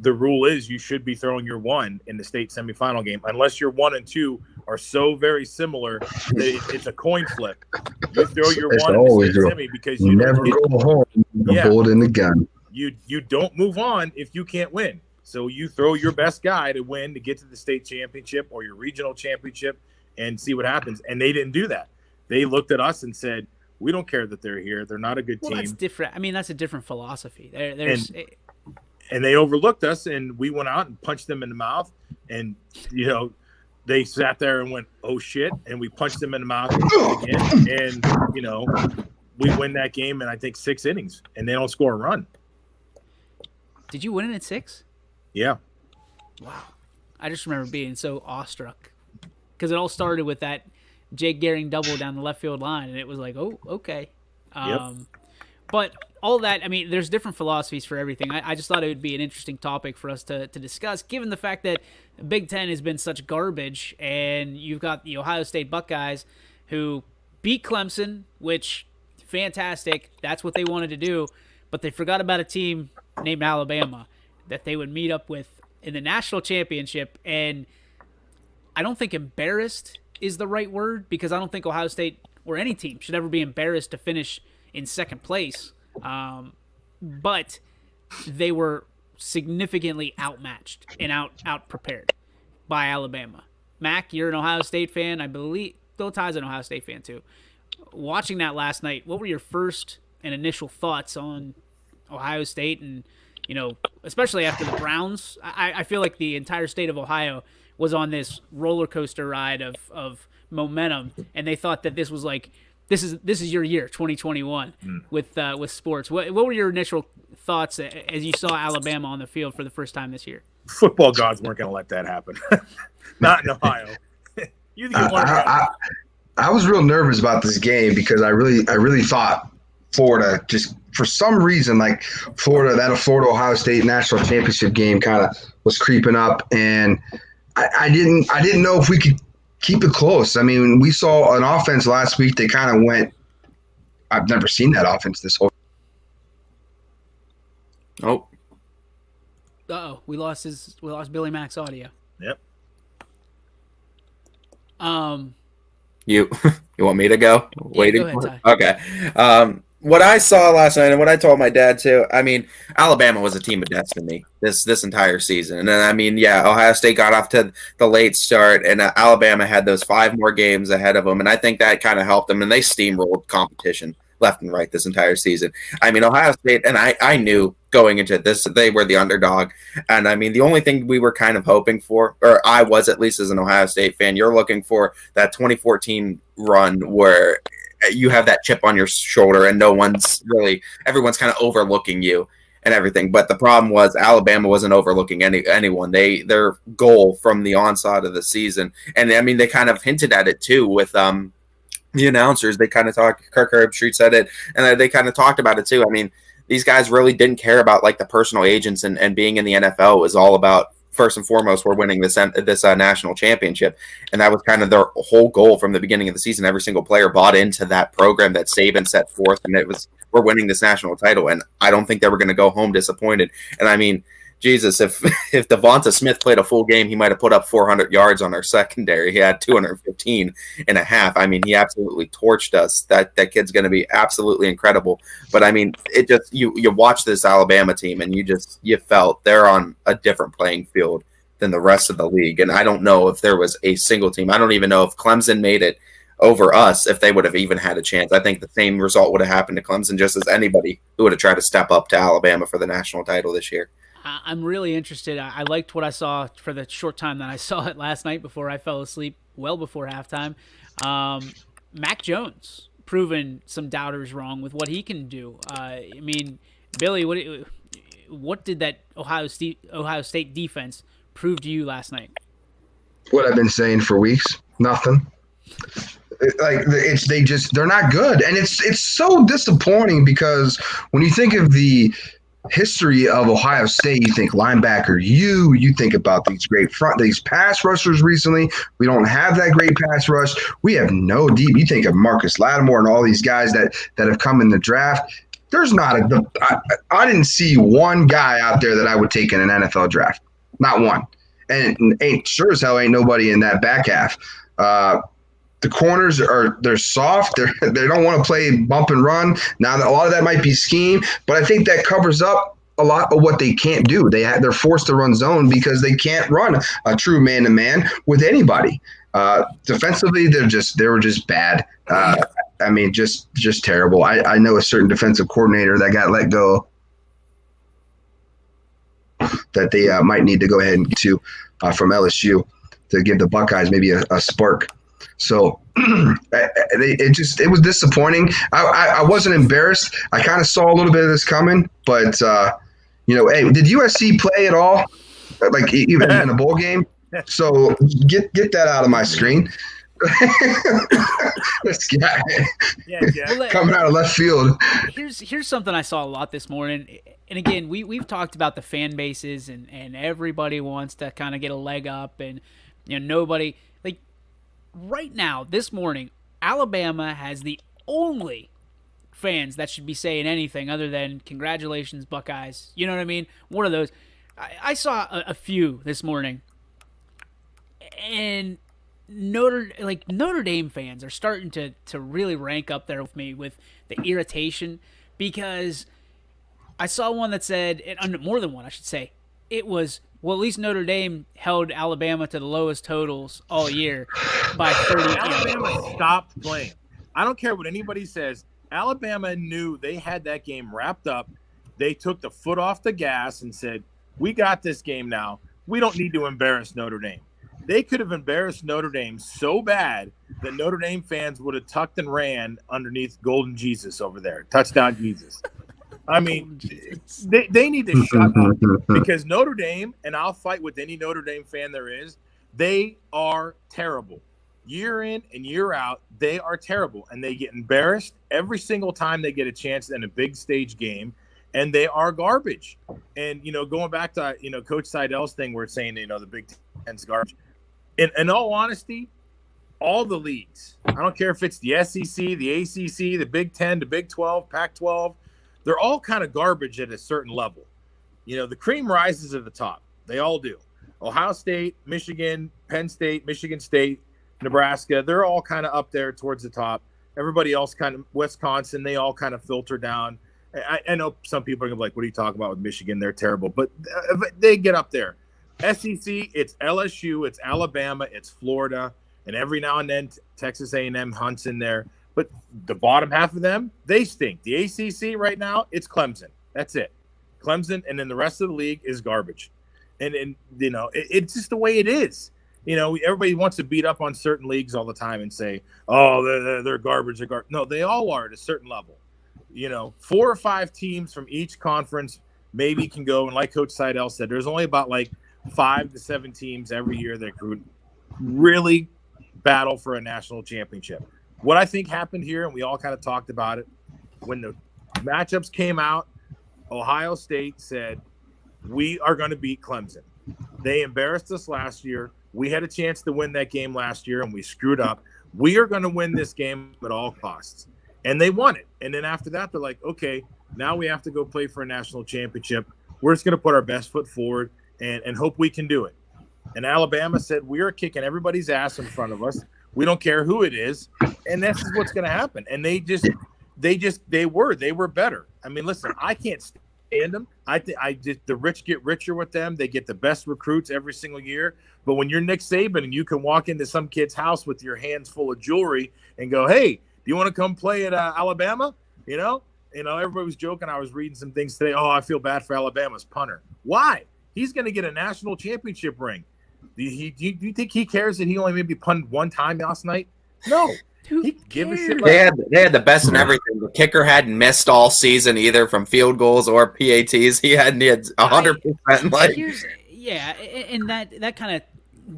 The rule is you should be throwing your one in the state semifinal game, unless your 1 and 2 are so very similar that it's a coin flip. You throw your It's one in the always state real. semi because You never go home with a bullet in the gun. You don't move on if you can't win. So you throw your best guy to win to get to the state championship or your regional championship and see what happens. And they didn't do that. They looked at us and said, "We don't care that they're here. They're not a good team." That's different. I mean, that's a different philosophy. And they overlooked us, and we went out and punched them in the mouth. And, they sat there and went, "Oh, shit." And we punched them in the mouth again. And, we win that game in, I think, 6 innings, and they don't score a run. Did you win it in 6? Yeah. Wow. I just remember being so awestruck because it all started with that Jake Gehring double down the left field line, and it was like, oh, okay. But all that, I mean, there's different philosophies for everything. I just thought it would be an interesting topic for us to discuss, given the fact that Big Ten has been such garbage, and you've got the Ohio State Buckeyes who beat Clemson, which, fantastic. That's what they wanted to do. But they forgot about a team named Alabama that they would meet up with in the national championship. And I don't think embarrassed is the right word, because I don't think Ohio State or any team should ever be embarrassed to finish in second place. But they were significantly outmatched and out prepared by Alabama. Mac, you're an Ohio State fan. I believe Bill Ty's an Ohio State fan too. Watching that last night, what were your first and initial thoughts on Ohio State, and especially after the Browns? I feel like the entire state of Ohio was on this roller coaster ride of momentum, and they thought that this was like this is your year, 2021, with sports. What were your initial thoughts as you saw Alabama on the field for the first time this year? Football gods weren't going to let that happen. Not in Ohio. You think I was real nervous about this game because I really thought Florida, just for some reason, like Florida Ohio State national championship game kind of was creeping up, and I didn't know if we could keep it close. I mean, we saw an offense last week that kind of went. I've never seen that offense this whole. Oh. Uh-oh, we lost Billy Mac's audio. Yep. You want me to go? Yeah, Waiting. go ahead, Ty. Okay. What I saw last night and what I told my dad too, I mean, Alabama was a team of destiny this entire season. And then, I mean, yeah, Ohio State got off to the late start, and Alabama had those 5 more games ahead of them. And I think that kind of helped them, and they steamrolled competition left and right this entire season. I mean, Ohio State, and I knew going into this, they were the underdog. And I mean, the only thing we were kind of hoping for, or I was at least as an Ohio State fan, you're looking for that 2014 run where you have that chip on your shoulder and everyone's kind of overlooking you and everything. But the problem was Alabama wasn't overlooking anyone. Their goal from the onset of the season, and I mean, they kind of hinted at it too with the announcers. They kind of talked, Kirk Herbstreit said it, and they kind of talked about it too. I mean, these guys really didn't care about like the personal agents and being in the NFL. It was all about, first and foremost, we're winning this national championship. And that was kind of their whole goal from the beginning of the season. Every single player bought into that program that Saban set forth, and it was, we're winning this national title. And I don't think they were going to go home disappointed. And I mean, Jesus, if Devonta Smith played a full game, he might have put up 400 yards on our secondary. He had 215 and a half. I mean, he absolutely torched us. That kid's going to be absolutely incredible. But I mean, it just, you watch this Alabama team and you felt they're on a different playing field than the rest of the league. And I don't know if there was a single team. I don't even know if Clemson made it over us, if they would have even had a chance. I think the same result would have happened to Clemson just as anybody who would have tried to step up to Alabama for the national title this year. I'm really interested. I liked what I saw for the short time that I saw it last night before I fell asleep, well before halftime. Mac Jones proving some doubters wrong with what he can do. I mean, Billy, what did that Ohio State defense prove to you last night? What I've been saying for weeks, nothing. They're not good, and it's so disappointing because when you think of the history of Ohio State, you think linebacker, you think about these pass rushers recently. We don't have that great pass rush. We have no deep. You think of Marcus Lattimore and all these guys that have come in the draft. There's not I didn't see one guy out there that I would take in an NFL draft. Not one. And ain't sure as hell ain't nobody in that back half. The corners they're soft. They don't want to play bump and run. Now a lot of that might be scheme, but I think that covers up a lot of what they can't do. They're forced to run zone because they can't run a true man to man with anybody. Defensively, they were just bad. I mean, just terrible. I know a certain defensive coordinator that got let go that they might need to go ahead and get to from LSU to give the Buckeyes maybe a spark. So it was disappointing. I wasn't embarrassed. I kind of saw a little bit of this coming, but hey, did USC play at all? Like even in a bowl game? So get that out of my screen. This guy coming out of left field. Here's something I saw a lot this morning. And again, we've talked about the fan bases and everybody wants to kind of get a leg up, and nobody like right now this morning Alabama has the only fans that should be saying anything other than congratulations Buckeyes. You know what I mean? One of those. I saw a few this morning, and Notre Dame fans are starting to really rank up there with me with the irritation, because I saw one that said, more than one I should say, it was, well, at least Notre Dame held Alabama to the lowest totals all year by 30. Alabama stopped playing. I don't care what anybody says. Alabama knew they had that game wrapped up. They took the foot off the gas and said, we got this game now. We don't need to embarrass Notre Dame. They could have embarrassed Notre Dame so bad that Notre Dame fans would have tucked and ran underneath Golden Jesus over there. Touchdown Jesus. I mean, they need to shut up, because Notre Dame, and I'll fight with any Notre Dame fan there is, they are terrible. Year in and year out, they are terrible. And they get embarrassed every single time they get a chance in a big stage game. And they are garbage. And, going back to, Coach Seidel's thing where it's saying, the Big Ten's garbage. In all honesty, all the leagues, I don't care if it's the SEC, the ACC, the Big Ten, the Big 12, Pac-12, they're all kind of garbage at a certain level. The cream rises at the top. They all do. Ohio State, Michigan, Penn State, Michigan State, Nebraska, they're all kind of up there towards the top. Everybody else kind of, Wisconsin, they all kind of filter down. I know some people are going to be like, what are you talking about with Michigan? They're terrible. But they get up there. SEC, it's LSU, it's Alabama, it's Florida, and every now and then Texas A&M hunts in there. But the bottom half of them, they stink. The ACC right now, it's Clemson. That's it. Clemson, and then the rest of the league is garbage. And it's just the way it is. Everybody wants to beat up on certain leagues all the time and say, oh, they're garbage. They're garbage. No, they all are at a certain level. 4 or 5 teams from each conference maybe can go. And like Coach Seidel said, there's only about 5 to 7 teams every year that could really battle for a national championship. What I think happened here, and we all kind of talked about it, when the matchups came out, Ohio State said, we are going to beat Clemson. They embarrassed us last year. We had a chance to win that game last year, and we screwed up. We are going to win this game at all costs. And they won it. And then after that, they're like, okay, now we have to go play for a national championship. We're just going to put our best foot forward and hope we can do it. And Alabama said, we are kicking everybody's ass in front of us. We don't care who it is. And this is what's going to happen. And they were better. I mean, listen, I can't stand them. The rich get richer with them. They get the best recruits every single year. But when you're Nick Saban and you can walk into some kid's house with your hands full of jewelry and go, hey, do you want to come play at Alabama? Everybody was joking. I was reading some things today. Oh, I feel bad for Alabama's punter. Why? He's going to get a national championship ring. Do you think he cares that he only maybe punted one time last night? No. He give a shit. They had the best in everything. The kicker hadn't missed all season either from field goals or PATs. He had 100%. And that kind of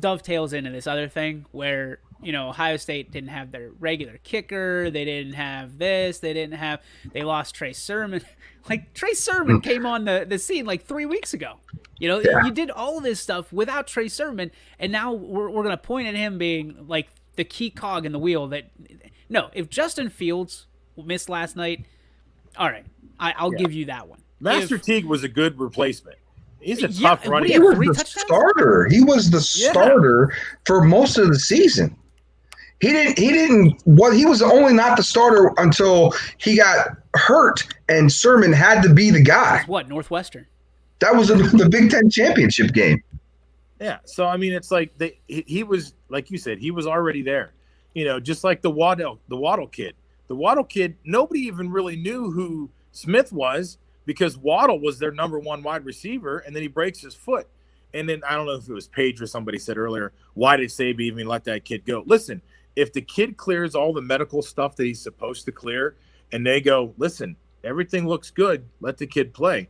dovetails into this other thing where Ohio State didn't have their regular kicker. They didn't have this. They lost Trey Sermon. Like, Trey Sermon came on the scene like 3 weeks ago. Yeah. You did all this stuff without Trey Sermon, and now we're going to point at him being like the key cog in the wheel. No, if Justin Fields missed last night, all right, I'll give you that one. Master Teague was a good replacement. He's a Yeah, tough running he He had was three the touchdowns? starter. He was the starter for most of the season. He was only not the starter until he got hurt and Sermon had to be the guy. What, Northwestern? That was the Big Ten championship game. Yeah, so I mean, it's like he was, like you said, he was already there. Just like the Waddle kid. The Waddle kid, nobody even really knew who Smith was because Waddle was their number one wide receiver, and then he breaks his foot. And then I don't know if it was Paige or somebody said earlier, why did Saban even let that kid go? Listen, if the kid clears all the medical stuff that he's supposed to clear, and they go, listen, everything looks good, let the kid play,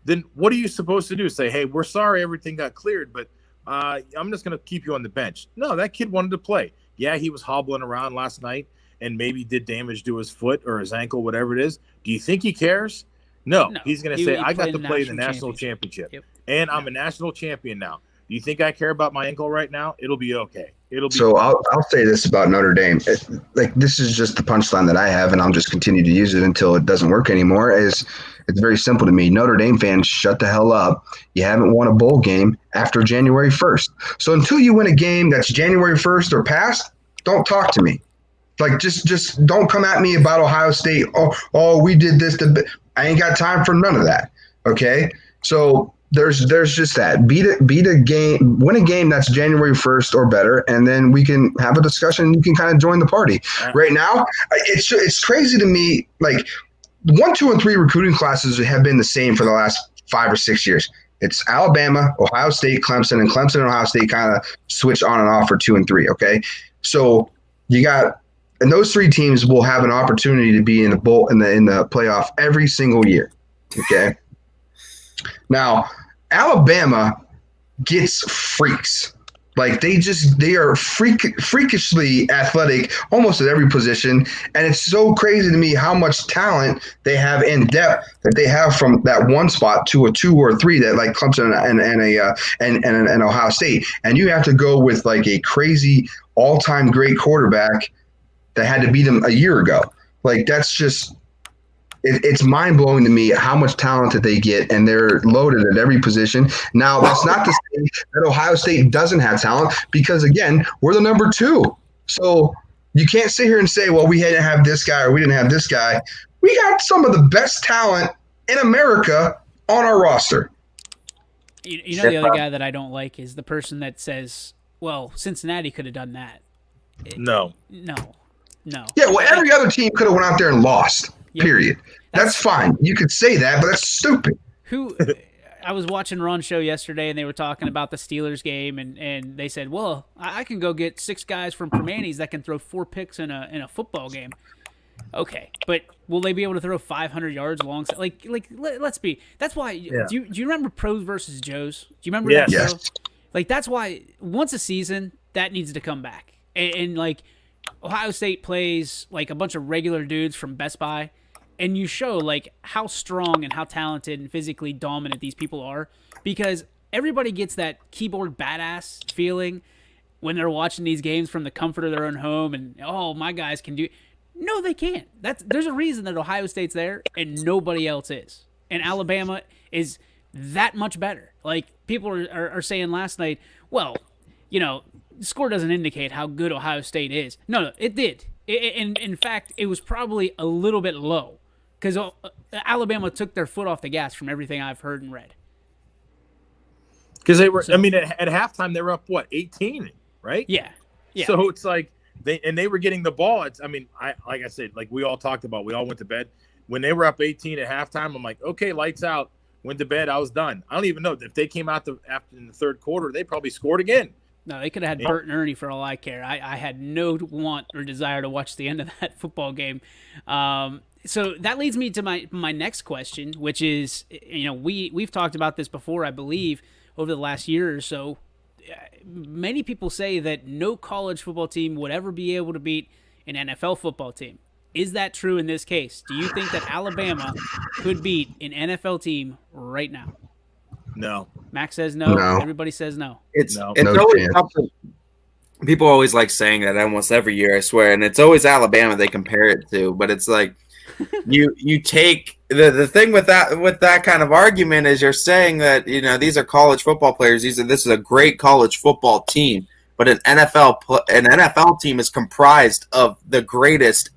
then what are you supposed to do? Say, hey, we're sorry everything got cleared, but I'm just going to keep you on the bench. No, that kid wanted to play. Yeah, he was hobbling around last night and maybe did damage to his foot or his ankle, whatever it is. Do you think he cares? No. He's going to say, I got to play in the national championship. Yep. And I'm a national champion now. Do you think I care about my ankle right now? It'll be okay. It'll be So fine. I'll say this about Notre Dame. This is just the punchline that I have, and I'll just continue to use it until it doesn't work anymore. It's very simple to me. Notre Dame fans, shut the hell up. You haven't won a bowl game after January 1st. So until you win a game that's January 1st or past, don't talk to me. Like, just don't come at me about Ohio State. Oh, we did this. I ain't got time for none of that. Okay? So there's just that. Beat a game, win a game that's January 1st or better, and then we can have a discussion. You can kind of join the party. Right now, it's crazy to me. Like, 1, 2, and 3 recruiting classes have been the same for the last 5 or 6 years. It's Alabama, Ohio State, Clemson, and Clemson and Ohio State kind of switch on and off for 2 and 3. Okay, so you got, and those 3 teams will have an opportunity to be in the bowl in the playoff every single year. Okay, now Alabama gets freaks. Like, they are freakishly athletic almost at every position, and it's so crazy to me how much talent they have in depth that they have from that one spot to a 2 or 3 that like Clemson and Ohio State, and you have to go with like a crazy all-time great quarterback that had to beat them a year ago. Like, that's just it's mind-blowing to me how much talent that they get, and they're loaded at every position. Now, that's not to say that Ohio State doesn't have talent, because, again, we're the number 2. So you can't sit here and say, well, we didn't have this guy or we didn't have this guy. We got some of the best talent in America on our roster. The other guy that I don't like is the person that says, well, Cincinnati could have done that. No. Yeah, well, every other team could have went out there and lost. Yep. Period. That's fine. You could say that, but that's stupid. I was watching Ron's show yesterday, and they were talking about the Steelers game, and they said, well, I can go get 6 guys from Permanis that can throw 4 picks in a football game. Okay, but will they be able to throw 500 yards alongside? Like, let's be. That's why. Yeah. Do you remember Pros versus Joes? Do you remember Yes. that show? Yes. Like, that's why once a season that needs to come back, and like Ohio State plays like a bunch of regular dudes from Best Buy. And you show like how strong and how talented and physically dominant these people are, because everybody gets that keyboard badass feeling when they're watching these games from the comfort of their own home, and oh, my guys can do. No, they can't. There's a reason that Ohio State's there and nobody else is, and Alabama is that much better. Like, people are saying last night, well, the score doesn't indicate how good Ohio State is. No, it did. In fact, it was probably a little bit low, because Alabama took their foot off the gas from everything I've heard and read. Because they were, at halftime, they were up, 18, right? Yeah. So it's like, they were getting the ball. Like I said, like we all talked about, we all went to bed. When they were up 18 at halftime, I'm like, okay, lights out. Went to bed. I was done. I don't even know. If they came out after in the third quarter, they probably scored again. No, they could have had Bert and Ernie for all I care. I had no want or desire to watch the end of that football game. So that leads me to my next question, which is, we've talked about this before, I believe, over the last year or so. many people say that no college football team would ever be able to beat an NFL football team. Is that true in this case? Do you think that Alabama could beat an NFL team right now? No, Max says no. No. Everybody says no. It's No. it's No always chance. tough to- people always like saying that almost every year, I swear, and it's always Alabama they compare it to, but it's like you take the thing with that kind of argument is you're saying that these are college football players. This is a great college football team, but an NFL team is comprised of the greatest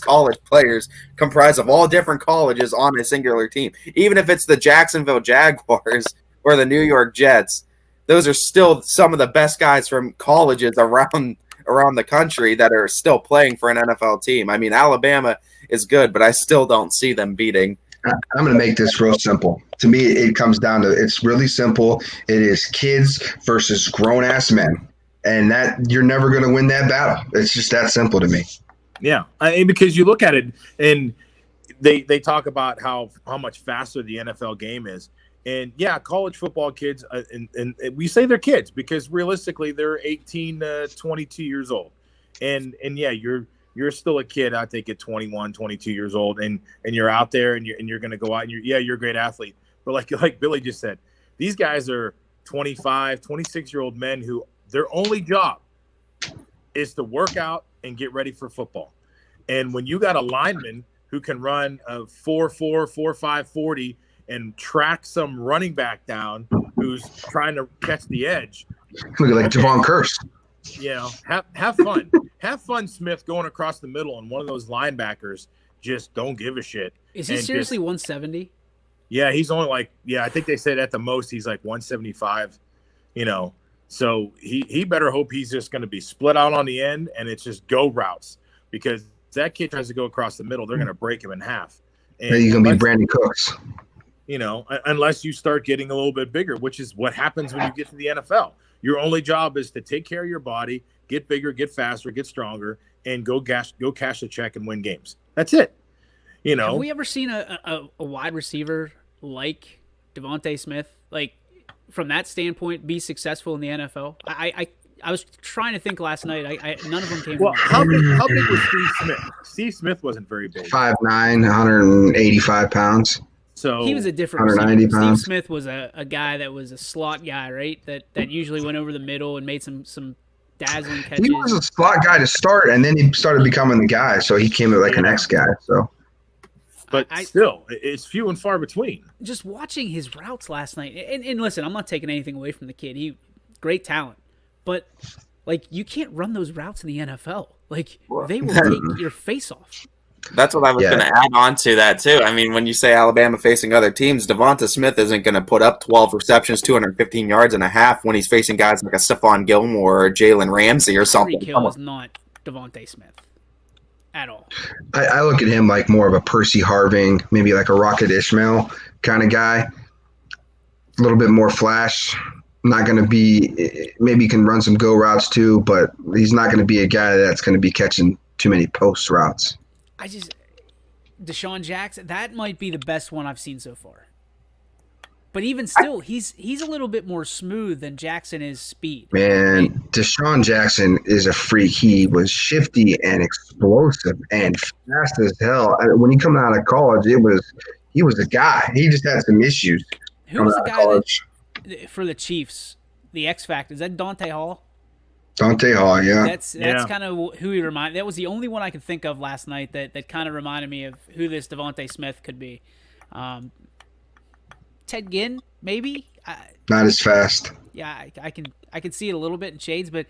college players, comprised of all different colleges on a singular team. Even if it's the Jacksonville Jaguars or the New York Jets, those are still some of the best guys from colleges around the country that are still playing for an NFL team. I mean, Alabama is good, but I still don't see them beating. I'm going to make this real simple. To me, it comes down to, it's really simple. It is kids versus grown-ass men. And that you're never going to win that battle. It's just that simple to me. Yeah, because you look at it and they talk about how much faster the NFL game is. And yeah, college football kids, and we say they're kids because realistically they're 18 to 22 years old. And yeah, you're still a kid, I think, at 21, 22 years old, and you're out there and you're going to go out and you're a great athlete. But like Billy just said, these guys are 25, 26-year-old men who their only job is to work out and get ready for football. And when you got a lineman who can run a 4.4, 4.5 40 and track some running back down who's trying to catch the edge. Look at like Javon Curse. Have fun. Have fun, Smith, going across the middle, and one of those linebackers just don't give a shit. Is he seriously 170? Yeah, he's only I think they said at the most he's like 175, So he better hope he's just going to be split out on the end and it's just go routes, because if that kid tries to go across the middle, they're going to break him in half. And You're going to be Brandon Cooks. Unless you start getting a little bit bigger, which is what happens when you get to the NFL. Your only job is to take care of your body, get bigger, get faster, get stronger, and go cash a check and win games. That's it. Have we ever seen a wide receiver like Devontae Smith, like from that standpoint, be successful in the NFL? I was trying to think last night. None of them came. Well, how big was Steve Smith? Steve Smith wasn't very big. 5'9", 185 pounds. So he was a different 190 receiver. pounds. Steve Smith was a guy that was a slot guy, right? That usually went over the middle and made some dazzling catches. He was a slot guy to start, and then he started becoming the guy. So he came like an X guy. So, but still, it's few and far between. Just watching his routes last night, and listen, I'm not taking anything away from the kid. He great talent, but you can't run those routes in the NFL. They will take your face off. That's what I was going to add on to that, too. I mean, when you say Alabama facing other teams, Devonta Smith isn't going to put up 12 receptions, 215 yards and a half when he's facing guys like a Stephon Gilmore or Jalen Ramsey or something. Tyreek Hill is not Devontae Smith at all. I look at him like more of a Percy Harving, maybe like a Rocket Ishmael kind of guy. A little bit more flash. Not going to be – maybe he can run some go routes too, but he's not going to be a guy that's going to be catching too many post routes. Deshaun Jackson, that might be the best one I've seen so far. But even still, he's a little bit more smooth than Jackson is speed. Man, Deshaun Jackson is a freak. He was shifty and explosive and fast as hell. When he came out of college, he was a guy. He just had some issues. Who was the guy that, for the Chiefs, the X Factor? Is that Dante Hall? Dante Hall, yeah. That's kind of who he reminded. That was the only one I could think of last night that kind of reminded me of who this Devontae Smith could be. Ted Ginn, maybe. Not as fast. Yeah, I can see it a little bit in shades, but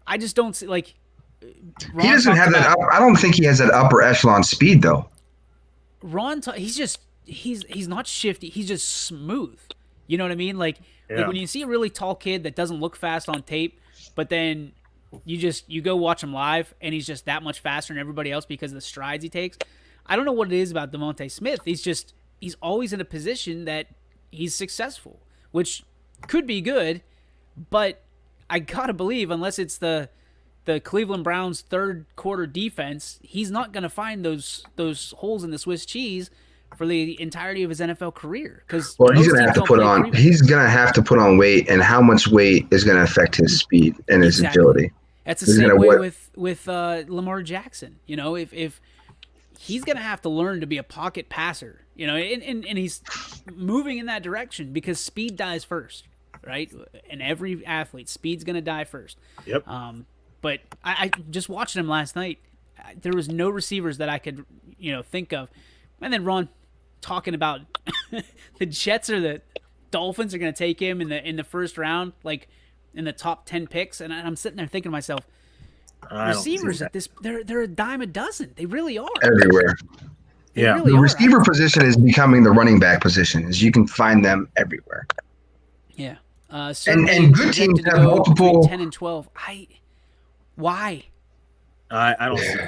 I just don't see Ron he doesn't have that. I don't think he has that upper echelon speed though. He's not shifty. He's just smooth. You know what I mean? Like when you see a really tall kid that doesn't look fast on tape, but then you go watch him live and he's just that much faster than everybody else because of the strides he takes. I don't know what it is about Devontae Smith. He's always in a position that he's successful, which could be good, but I gotta believe unless it's the Cleveland Browns third quarter defense, he's not gonna find those holes in the Swiss cheese for the entirety of his NFL career. Because Well, he's gonna have to put on. He's gonna have to put on weight, and how much weight is gonna affect his speed and his agility. That's the He's same gonna way what- with Lamar Jackson. You know, if he's gonna have to learn to be a pocket passer, you know, and he's moving in that direction because speed dies first, right? And every athlete, speed's gonna die first. Yep. But I just watching him last night. There was no receivers that I could, you know, think of. And then Ron talking about the Jets or the Dolphins are going to take him in the first round, like in the top 10 picks. And I'm sitting there thinking to myself, receivers at this, they're a dime a dozen. They really are everywhere. They Yeah. really The are. receiver position is becoming the running back position, as you can find them everywhere. Yeah. And good teams have multiple 10 and 12. Why? I don't see.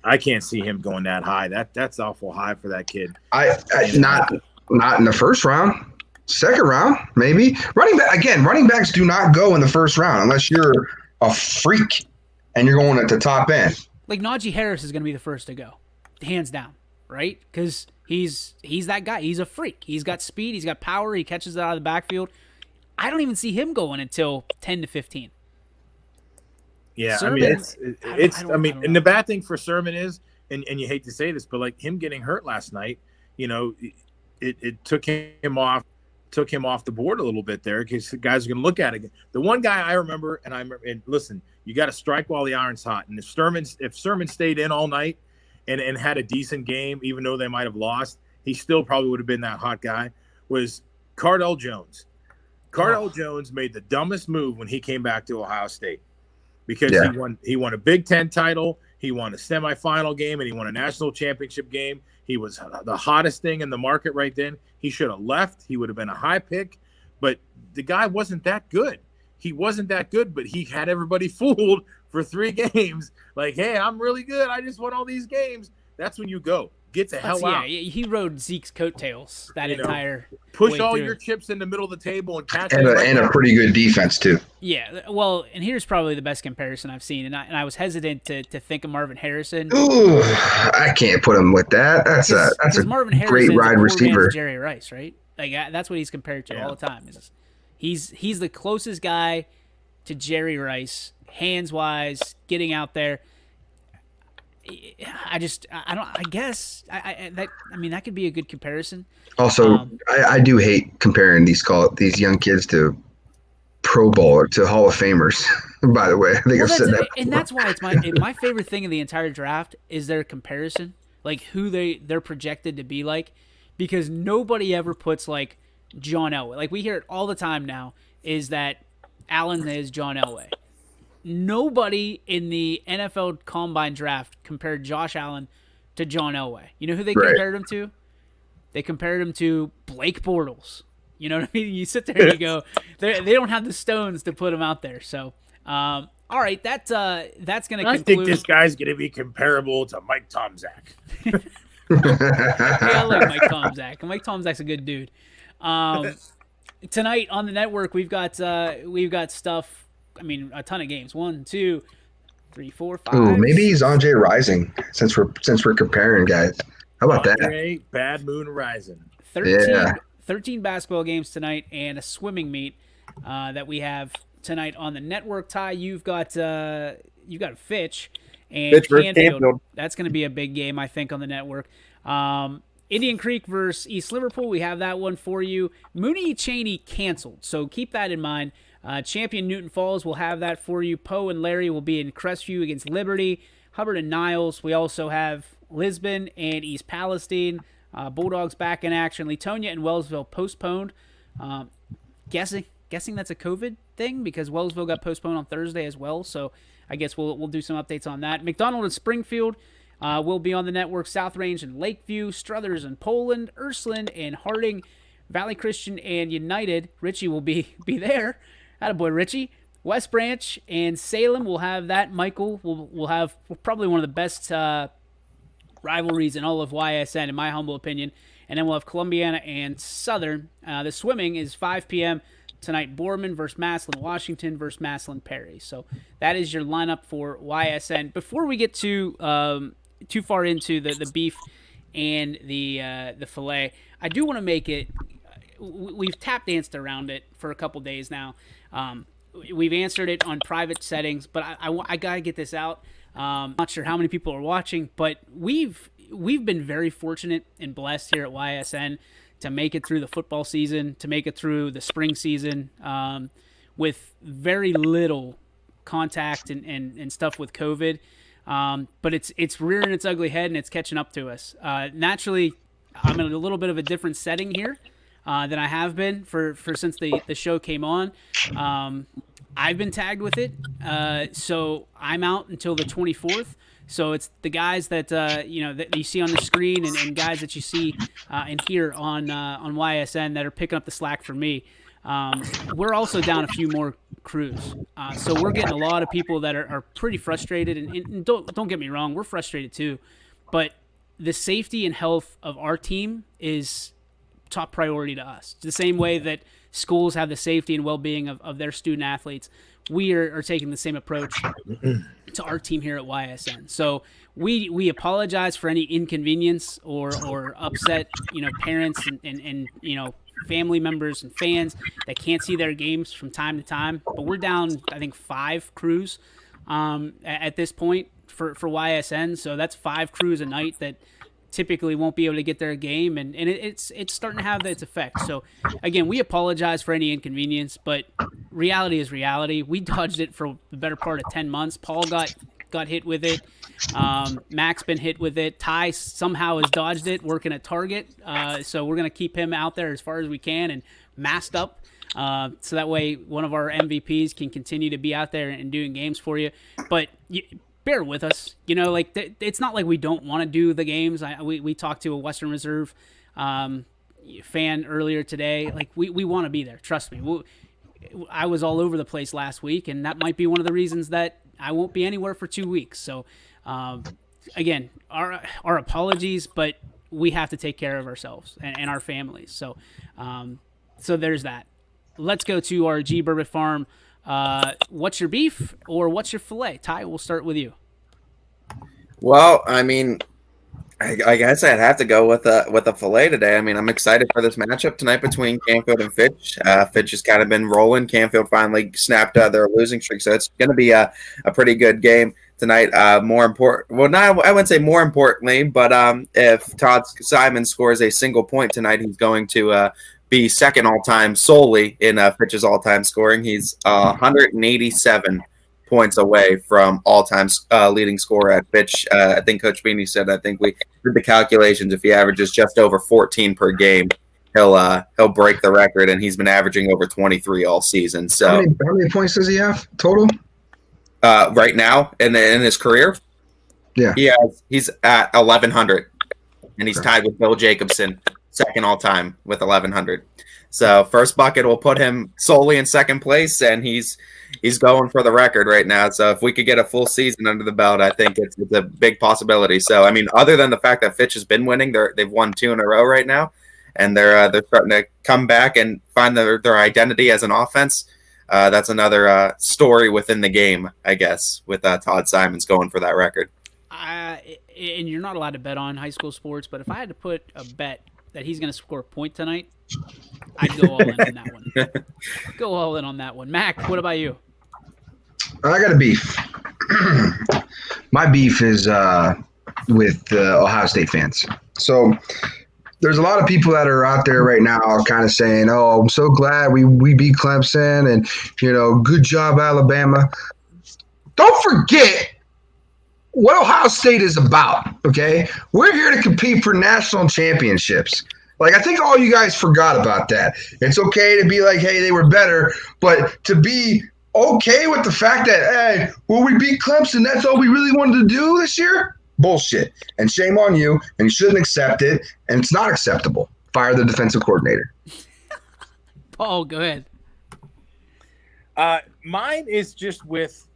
I can't see him going that high. That's awful high for that kid. Not in the first round, second round, maybe. Running backs do not go in the first round unless you're a freak and you're going at the top end. Like Najee Harris is going to be the first to go, hands down, right? Because he's that guy. He's a freak. He's got speed. He's got power. He catches it out of the backfield. I don't even see him going until 10 to 15. Yeah, Sermon, I mean, and the bad thing for Sermon is, and you hate to say this, but like him getting hurt last night, you know, it took him off the board a little bit there because the guys are going to look at it. The one guy I remember, and listen, you got to strike while the iron's hot. And if Sermon stayed in all night and had a decent game, even though they might have lost, he still probably would have been that hot guy. Was Cardell Jones. Cardell Jones made the dumbest move when he came back to Ohio State. Because he won a Big Ten title, he won a semifinal game, and he won a national championship game. He was the hottest thing in the market right then. He should have left. He would have been a high pick, but the guy wasn't that good. He wasn't that good, but he had everybody fooled for 3 games. Like, hey, I'm really good. I just won all these games. That's when you go. Get the hell out. Yeah, he rode Zeke's coattails that entire push way all through. your chips in the middle of the table and catch and a pretty good defense too. Yeah, well, and here's probably the best comparison I've seen, and I was hesitant to think of Marvin Harrison. Ooh, I can't put him with that. That's a Marvin great wide receiver. Jerry Rice, right? Like that's what he's compared to all the time. He's the closest guy to Jerry Rice, hands wise, getting out there. I guess that could be a good comparison. Also, I do hate comparing these young kids to Pro Bowl or to Hall of Famers. By the way, I think I've said that before. And that's why it's my favorite thing in the entire draft is their comparison, like who they're projected to be like, because nobody ever puts like John Elway. Like we hear it all the time now, is that Allen is John Elway. Nobody in the NFL Combine draft compared Josh Allen to John Elway. You know who they compared him to? They compared him to Blake Bortles. You know what I mean? You sit there and you go, they don't have the stones to put him out there. So, all right, that's going to conclude. I think this guy's going to be comparable to Mike Tomczak. Hey, I like Mike Tomczak. Mike Tomczak's a good dude. Tonight on the network, we've got stuff. I mean, a ton of games. 1, 2, 3, 4, 5. Ooh, maybe he's Andre Rising since we're comparing guys. How about Andre, that? Bad Moon Rising. 13 basketball games tonight and a swimming meet that we have tonight on the network. Ty, you've got Fitch and Canfield. That's going to be a big game, I think, on the network. Indian Creek versus East Liverpool. We have that one for you. Mooney Cheney canceled, so keep that in mind. Champion Newton Falls will have that for you. Poe and Larry will be in Crestview against Liberty. Hubbard and Niles. We also have Lisbon and East Palestine. Bulldogs back in action. Leetonia and Wellsville postponed. Guessing that's a COVID thing because Wellsville got postponed on Thursday as well. So I guess we'll do some updates on that. McDonald and Springfield will be on the network. South Range and Lakeview. Struthers and Poland. Ursuline and Harding. Valley Christian and United. Richie will be there. Attaboy, Richie. West Branch and Salem will have that. Michael will have probably one of the best rivalries in all of YSN, in my humble opinion. And then we'll have Columbiana and Southern. The swimming is 5 p.m. tonight. Boorman versus Maslin. Washington versus Maslin Perry. So that is your lineup for YSN. Before we get too far into the beef and the fillet. I do want to make it. We've tap danced around it for a couple days now. We've answered it on private settings, but I gotta get this out. Not sure how many people are watching, but we've been very fortunate and blessed here at YSN to make it through the football season, to make it through the spring season, with very little contact and stuff with COVID. But it's rearing its ugly head and it's catching up to us. Naturally, I'm in a little bit of a different setting here than I have been for since the show came on. I've been tagged with it, so I'm out until the 24th. So it's the guys that that you see on the screen and guys that you see and hear on YSN that are picking up the slack for me. We're also down a few more crews, so we're getting a lot of people that are pretty frustrated. And don't get me wrong, we're frustrated too, but the safety and health of our team is top priority to us. The same way that schools have the safety and well-being of their student athletes, we are taking the same approach to our team here at YSN. So we apologize for any inconvenience or upset, parents and family members and fans that can't see their games from time to time. But we're down, I think, 5 crews at this point for YSN. So that's 5 crews a night that typically won't be able to get their game, and it's starting to have its effect. So again, we apologize for any inconvenience, but reality is reality. We dodged it for the better part of 10 months. Paul got hit with it. Mac's been hit with it. Ty somehow has dodged it working at Target. So we're going to keep him out there as far as we can and masked up. So that way one of our MVPs can continue to be out there and doing games for you. But bear with us. It's not like we don't want to do the games. We talked to a Western Reserve fan earlier today. Like, we want to be there. Trust me. I was all over the place last week, and that might be one of the reasons that I won't be anywhere for 2 weeks. So, again, our apologies, but we have to take care of ourselves and our families. So, so there's that. Let's go to our G. Burbot Farm. What's your beef or what's your filet? Ty, we'll start with you. Well, I mean, I guess I'd have to go with a filet today. I mean, I'm excited for this matchup tonight between Canfield and Fitch. Fitch has kind of been rolling. Canfield finally snapped their losing streak, so it's going to be a pretty good game tonight. More important, well, not I wouldn't say more importantly, but if Todd Simon scores a single point tonight, he's going to be second all-time solely in Fitch's all-time scoring. He's 187 points away from all-time leading scorer at Fitch. I think Coach Beanie said, I think we did the calculations. If he averages just over 14 per game, he'll break the record, and he's been averaging over 23 all season. So how many points does he have total? Right now in his career? Yeah. He's at 1,100, and he's tied with Bill Jacobson, second all-time with 1,100. So first bucket will put him solely in second place, and he's going for the record right now. So if we could get a full season under the belt, I think it's a big possibility. So, I mean, other than the fact that Fitch has been winning, they've won 2 in a row right now, and they're starting to come back and find their identity as an offense. That's another story within the game, I guess, with Todd Simons going for that record. And you're not allowed to bet on high school sports, but if I had to put a bet that he's going to score a point tonight, I'd go all in on that one. Go all in on that one. Mac, what about you? I got a beef. My beef is with Ohio State fans. So there's a lot of people that are out there right now kind of saying, oh, I'm so glad we beat Clemson and, good job, Alabama. Don't forget what Ohio State is about, okay? We're here to compete for national championships. Like, I think all you guys forgot about that. It's okay to be like, hey, they were better, but to be okay with the fact that, hey, we beat Clemson, that's all we really wanted to do this year? Bullshit. And shame on you, and you shouldn't accept it, and it's not acceptable. Fire the defensive coordinator. Paul, go ahead. Mine is just with,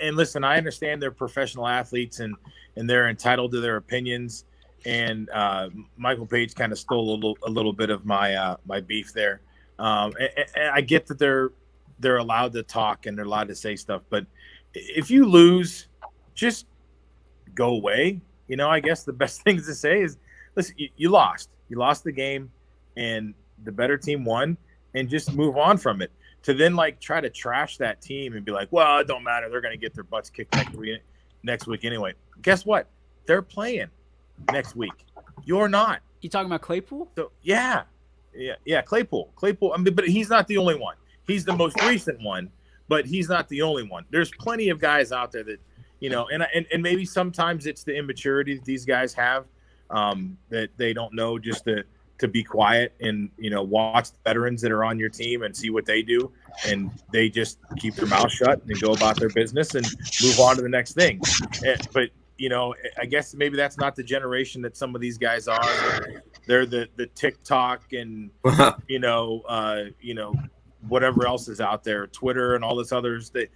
and listen, I understand they're professional athletes and they're entitled to their opinions. And Michael Page kind of stole a little bit of my my beef there. And I get that they're allowed to talk and they're allowed to say stuff, but if you lose, just go away. I guess the best thing to say is listen, you lost. You lost the game, and the better team won, and just move on from it. To then like try to trash that team and be like, well, it don't matter. They're going to get their butts kicked next week anyway. Guess what? They're playing next week. You're not. You talking about Claypool? So yeah. Claypool. I mean, but he's not the only one. He's the most recent one, but he's not the only one. There's plenty of guys out there that, and maybe sometimes it's the immaturity that these guys have, that they don't know just to be quiet and, watch the veterans that are on your team and see what they do. And they just keep their mouth shut and go about their business and move on to the next thing. But, I guess maybe that's not the generation that some of these guys are. They're the TikTok and, whatever else is out there, Twitter and all this others that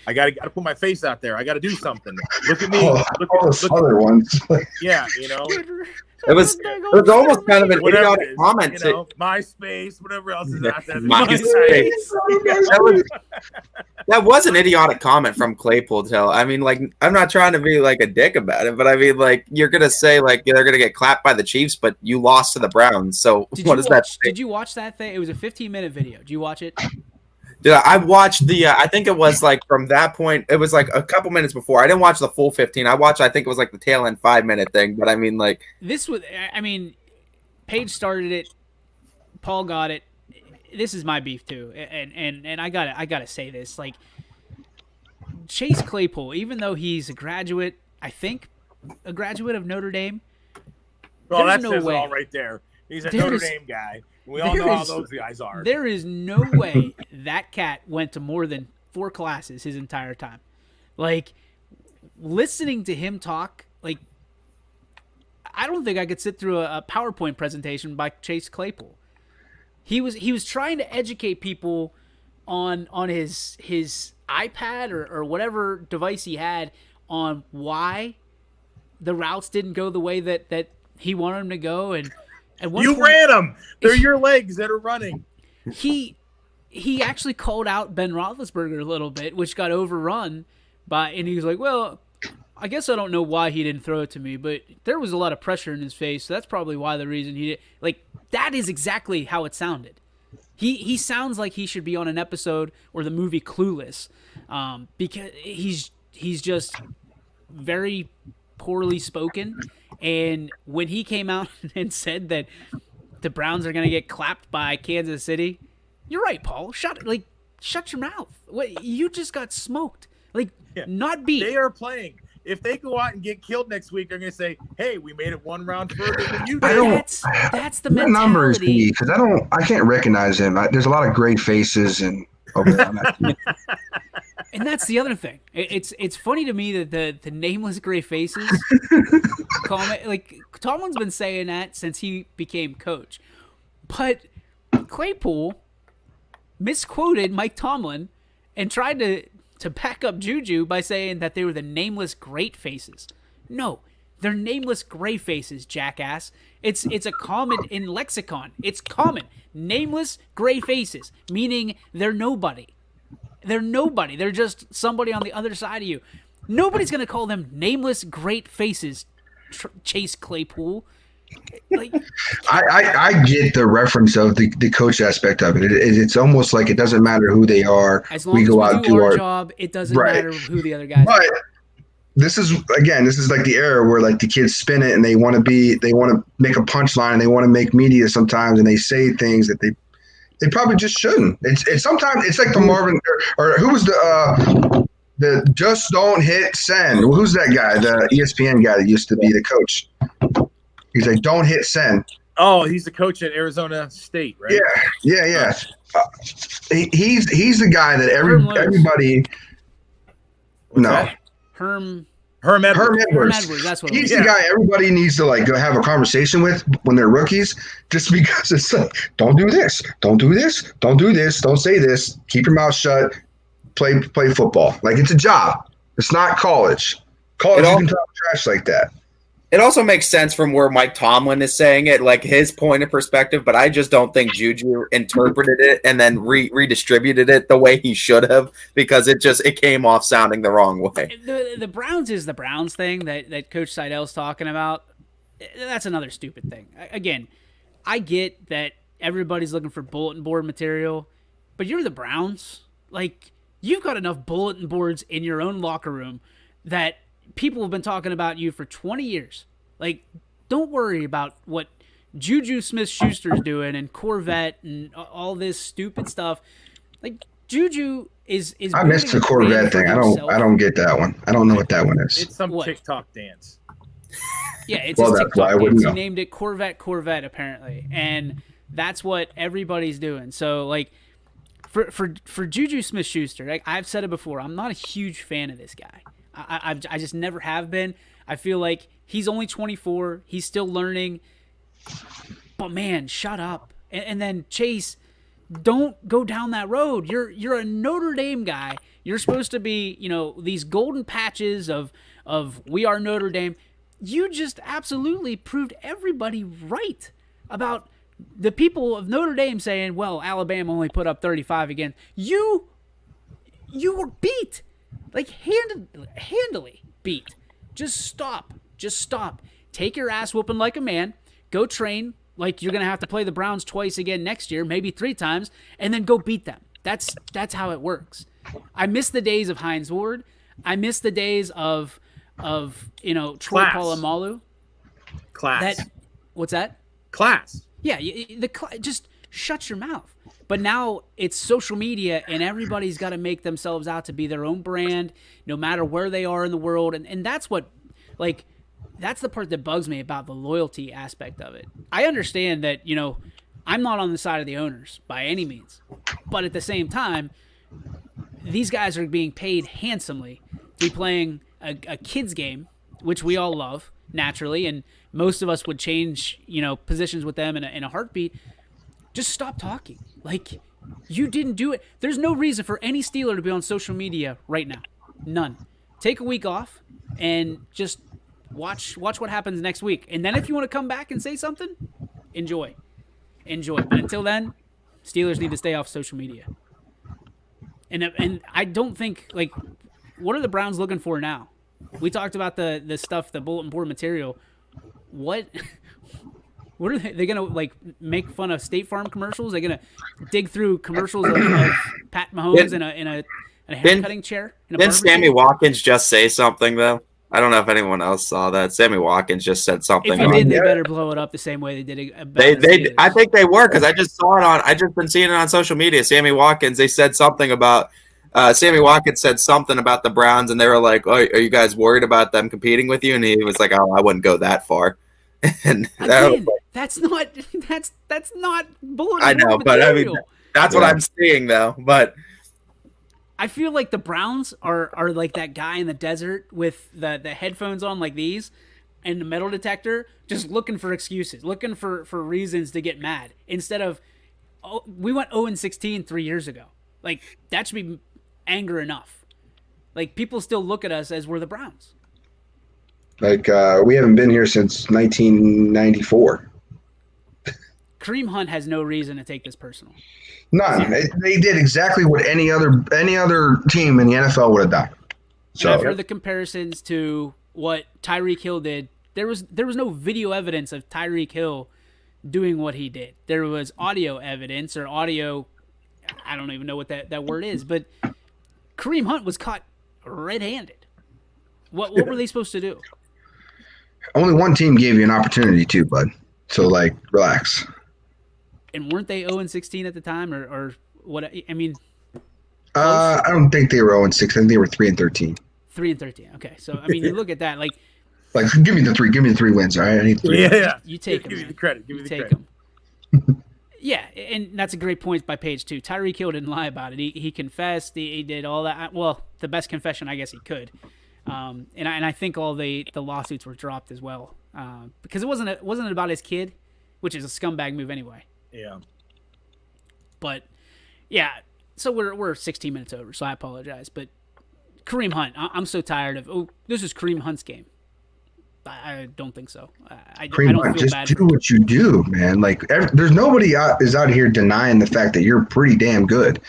I got to put my face out there. I got to do something. Look at me. Look other ones. Yeah. It was almost kind of an idiotic comment. MySpace, whatever else is out there. MySpace. That was an idiotic comment from Claypool. I mean, like, I'm not trying to be like a dick about it, but I mean, like, you're gonna say like they're gonna get clapped by the Chiefs, but you lost to the Browns. So what does that say? Did you watch that thing? It was a 15-minute video. Did you watch it? Dude, I watched I think it was like from that point, it was like a couple minutes before. I didn't watch the full 15. I think it was like the tail end 5-minute thing. But I mean, like. Paige started it. Paul got it. This is my beef too. And I gotta say this. Like, Chase Claypool, even though he's a graduate, I think a graduate of Notre Dame. Well, that says it all right there. He's a Notre Dame guy. We all know how those guys are. There is no way that cat went to more than 4 classes his entire time. Like, listening to him talk, like, I don't think I could sit through a PowerPoint presentation by Chase Claypool. He was trying to educate people on his iPad or whatever device he had on why the routes didn't go the way that he wanted them to go, and ran them. They're your legs that are running. He actually called out Ben Roethlisberger a little bit, which got overrun and he was like, well, I guess I don't know why he didn't throw it to me, but there was a lot of pressure in his face, so that's probably why the reason he did. Like, that is exactly how it sounded. He sounds like he should be on an episode or the movie Clueless, because he's just very poorly spoken. And when he came out and said that the Browns are going to get clapped by Kansas City, you're right, Paul. Shut your mouth. You just got smoked. Like, not beat. They are playing. If they go out and get killed next week, they're going to say, "Hey, we made it one round further than you did." That's the mentality. Numbers, because I can't recognize him. There's a lot of gray faces and and that's the other thing. It's funny to me that the nameless gray faces comment, like, Tomlin's been saying that since he became coach, but Claypool misquoted Mike Tomlin and tried to back up Juju by saying that they were the nameless great faces. No, they're nameless gray faces, jackass. It's a common in lexicon. It's common. Nameless gray faces, meaning they're nobody. They're nobody. They're just somebody on the other side of you. Nobody's going to call them nameless great faces, Chase Claypool. Like, I get the reference of the coach aspect of it. It's almost like it doesn't matter who they are. As long as we do our job, it doesn't matter who the other guys are. But this is like the era where like the kids spin it and they want to make a punchline and they want to make media sometimes, and they say things that they probably just shouldn't. It's sometimes it's like the Marvin or who was the just don't hit send. Who's that guy? The ESPN guy that used to be the coach. He's like, don't hit send. Oh, he's the coach at Arizona State, right? Yeah. He's the guy that everybody. Herm Edwards. That's what he's the guy everybody needs to like go have a conversation with when they're rookies, just because it's like, don't do this, don't do this, don't do this, don't say this, keep your mouth shut, play football. Like, it's a job. It's not college. You can talk trash like that. It also makes sense from where Mike Tomlin is saying it, like his point of perspective, but I just don't think Juju interpreted it and then redistributed it the way he should have, because it came off sounding the wrong way. The Browns is the Browns thing that Coach Seidel's talking about. that's another stupid thing. Again, I get that everybody's looking for bulletin board material, but you're the Browns. Like, you've got enough bulletin boards in your own locker room that people have been talking about you for 20 years. Like, don't worry about what Juju Smith-Schuster's doing and Corvette and all this stupid stuff. Like, Juju is I missed the Corvette thing. I don't get that one. I don't know what that one is. It's some TikTok dance. Yeah, it's well, his that's why I TikTok wouldn't dance. know. He named it Corvette apparently, and that's what everybody's doing. So like, for Juju Smith-Schuster, like I've said it before, I'm not a huge fan of this guy. I just never have been. I feel like he's only 24. He's still learning. But man, shut up. And then Chase, don't go down that road. You're a Notre Dame guy. You're supposed to be, these golden patches of we are Notre Dame. You just absolutely proved everybody right about the people of Notre Dame saying, well, Alabama only put up 35 again. You were beat. Like, handily beat. Just stop. Take your ass whooping like a man. Go train like you're going to have to play the Browns twice again next year, maybe 3 times, and then go beat them. That's how it works. I miss the days of Hines Ward. I miss the days of Troy Polamalu. Class. What's that? Class. Yeah, just shut your mouth. But now it's social media, and everybody's got to make themselves out to be their own brand, no matter where they are in the world. And that's what, like, that's the part that bugs me about the loyalty aspect of it. I understand that, I'm not on the side of the owners by any means. But at the same time, these guys are being paid handsomely to be playing a kid's game, which we all love, naturally, and most of us would change, positions with them in a heartbeat. Just stop talking. Like, you didn't do it. There's no reason for any Steeler to be on social media right now. None. Take a week off and just watch what happens next week. And then if you want to come back and say something, enjoy. But until then, Steelers need to stay off social media. And I don't think, like, what are the Browns looking for now? We talked about the stuff, the bulletin board material. What are they going to, like, make fun of State Farm commercials? They're going to dig through commercials of Pat Mahomes in a haircutting chair? Didn't Sammy Watkins just say something, though? I don't know if anyone else saw that. Sammy Watkins just said something. If he did, they better blow it up the same way they did it. They I think they were, because I just saw it I just been seeing it on social media. Sammy Watkins, they said something about Sammy Watkins said something about the Browns, and they were like, "Oh, are you guys worried about them competing with you?" And he was like, "Oh, I wouldn't go that far." And again, that's not bulletin I know, board but material. I mean, that's what I'm seeing, though. But I feel like the Browns are like that guy in the desert with the headphones on like these and the metal detector, just looking for excuses, looking for reasons to get mad. Instead of, we went 0-16 3 years ago. Like, that should be anger enough. Like, people still look at us as we're the Browns. Like, we haven't been here since 1994. Kareem Hunt has no reason to take this personal. None. They did exactly what any other team in the NFL would have done. So and I've heard the comparisons to what Tyreek Hill did. There was no video evidence of Tyreek Hill doing what he did. There was audio evidence or audio. I don't even know what that word is, but Kareem Hunt was caught red-handed. What were they supposed to do? Only one team gave you an opportunity to, bud. So, like, relax. And weren't they 0-16 at the time, or what? I mean, I don't think they were 0-6. I think they were 3-13. 3-13. Okay, so I mean, you look at that, like give me the 3. Give me the 3 wins. All right, I need 3. Yeah, you take them. Give me the credit. Give me the take credit. them. Yeah, and that's a great point by Page too. Tyreek Hill didn't lie about it. He confessed. He did all that. Well, the best confession I guess he could. And I think all the lawsuits were dropped as well because it wasn't about his kid, which is a scumbag move anyway. Yeah. But yeah, so we're 16 minutes over, so I apologize. But Kareem Hunt, I'm so tired of. Oh, this is Kareem Hunt's game. I don't think so. I don't feel just bad. Do what you do, man. Like, there's nobody is out here denying the fact that you're pretty damn good,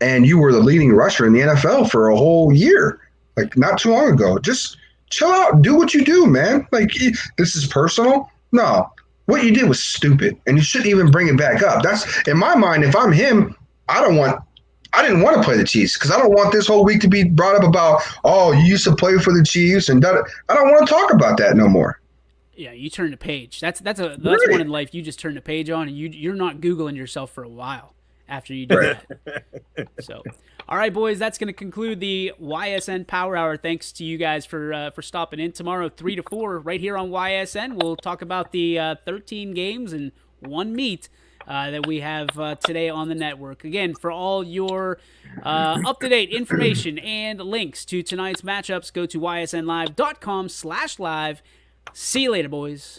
and you were the leading rusher in the NFL for a whole year, like not too long ago. Just chill out, do what you do, man. Like, this is personal. No, what you did was stupid, and you shouldn't even bring it back up. That's in my mind. If I'm him, I didn't want to play the Chiefs because I don't want this whole week to be brought up about, oh, you used to play for the Chiefs, and I don't want to talk about that no more. Yeah, you turn the page. That's Right. one in life you just turn the page on, and you're not Googling yourself for a while after you do that. So, all right, boys, that's going to conclude the YSN Power Hour. Thanks to you guys for stopping in tomorrow, 3 to 4, right here on YSN. We'll talk about the 13 games and one meet that we have today on the network. Again, for all your up-to-date information and links to tonight's matchups, go to ysnlive.com/live. See you later, boys.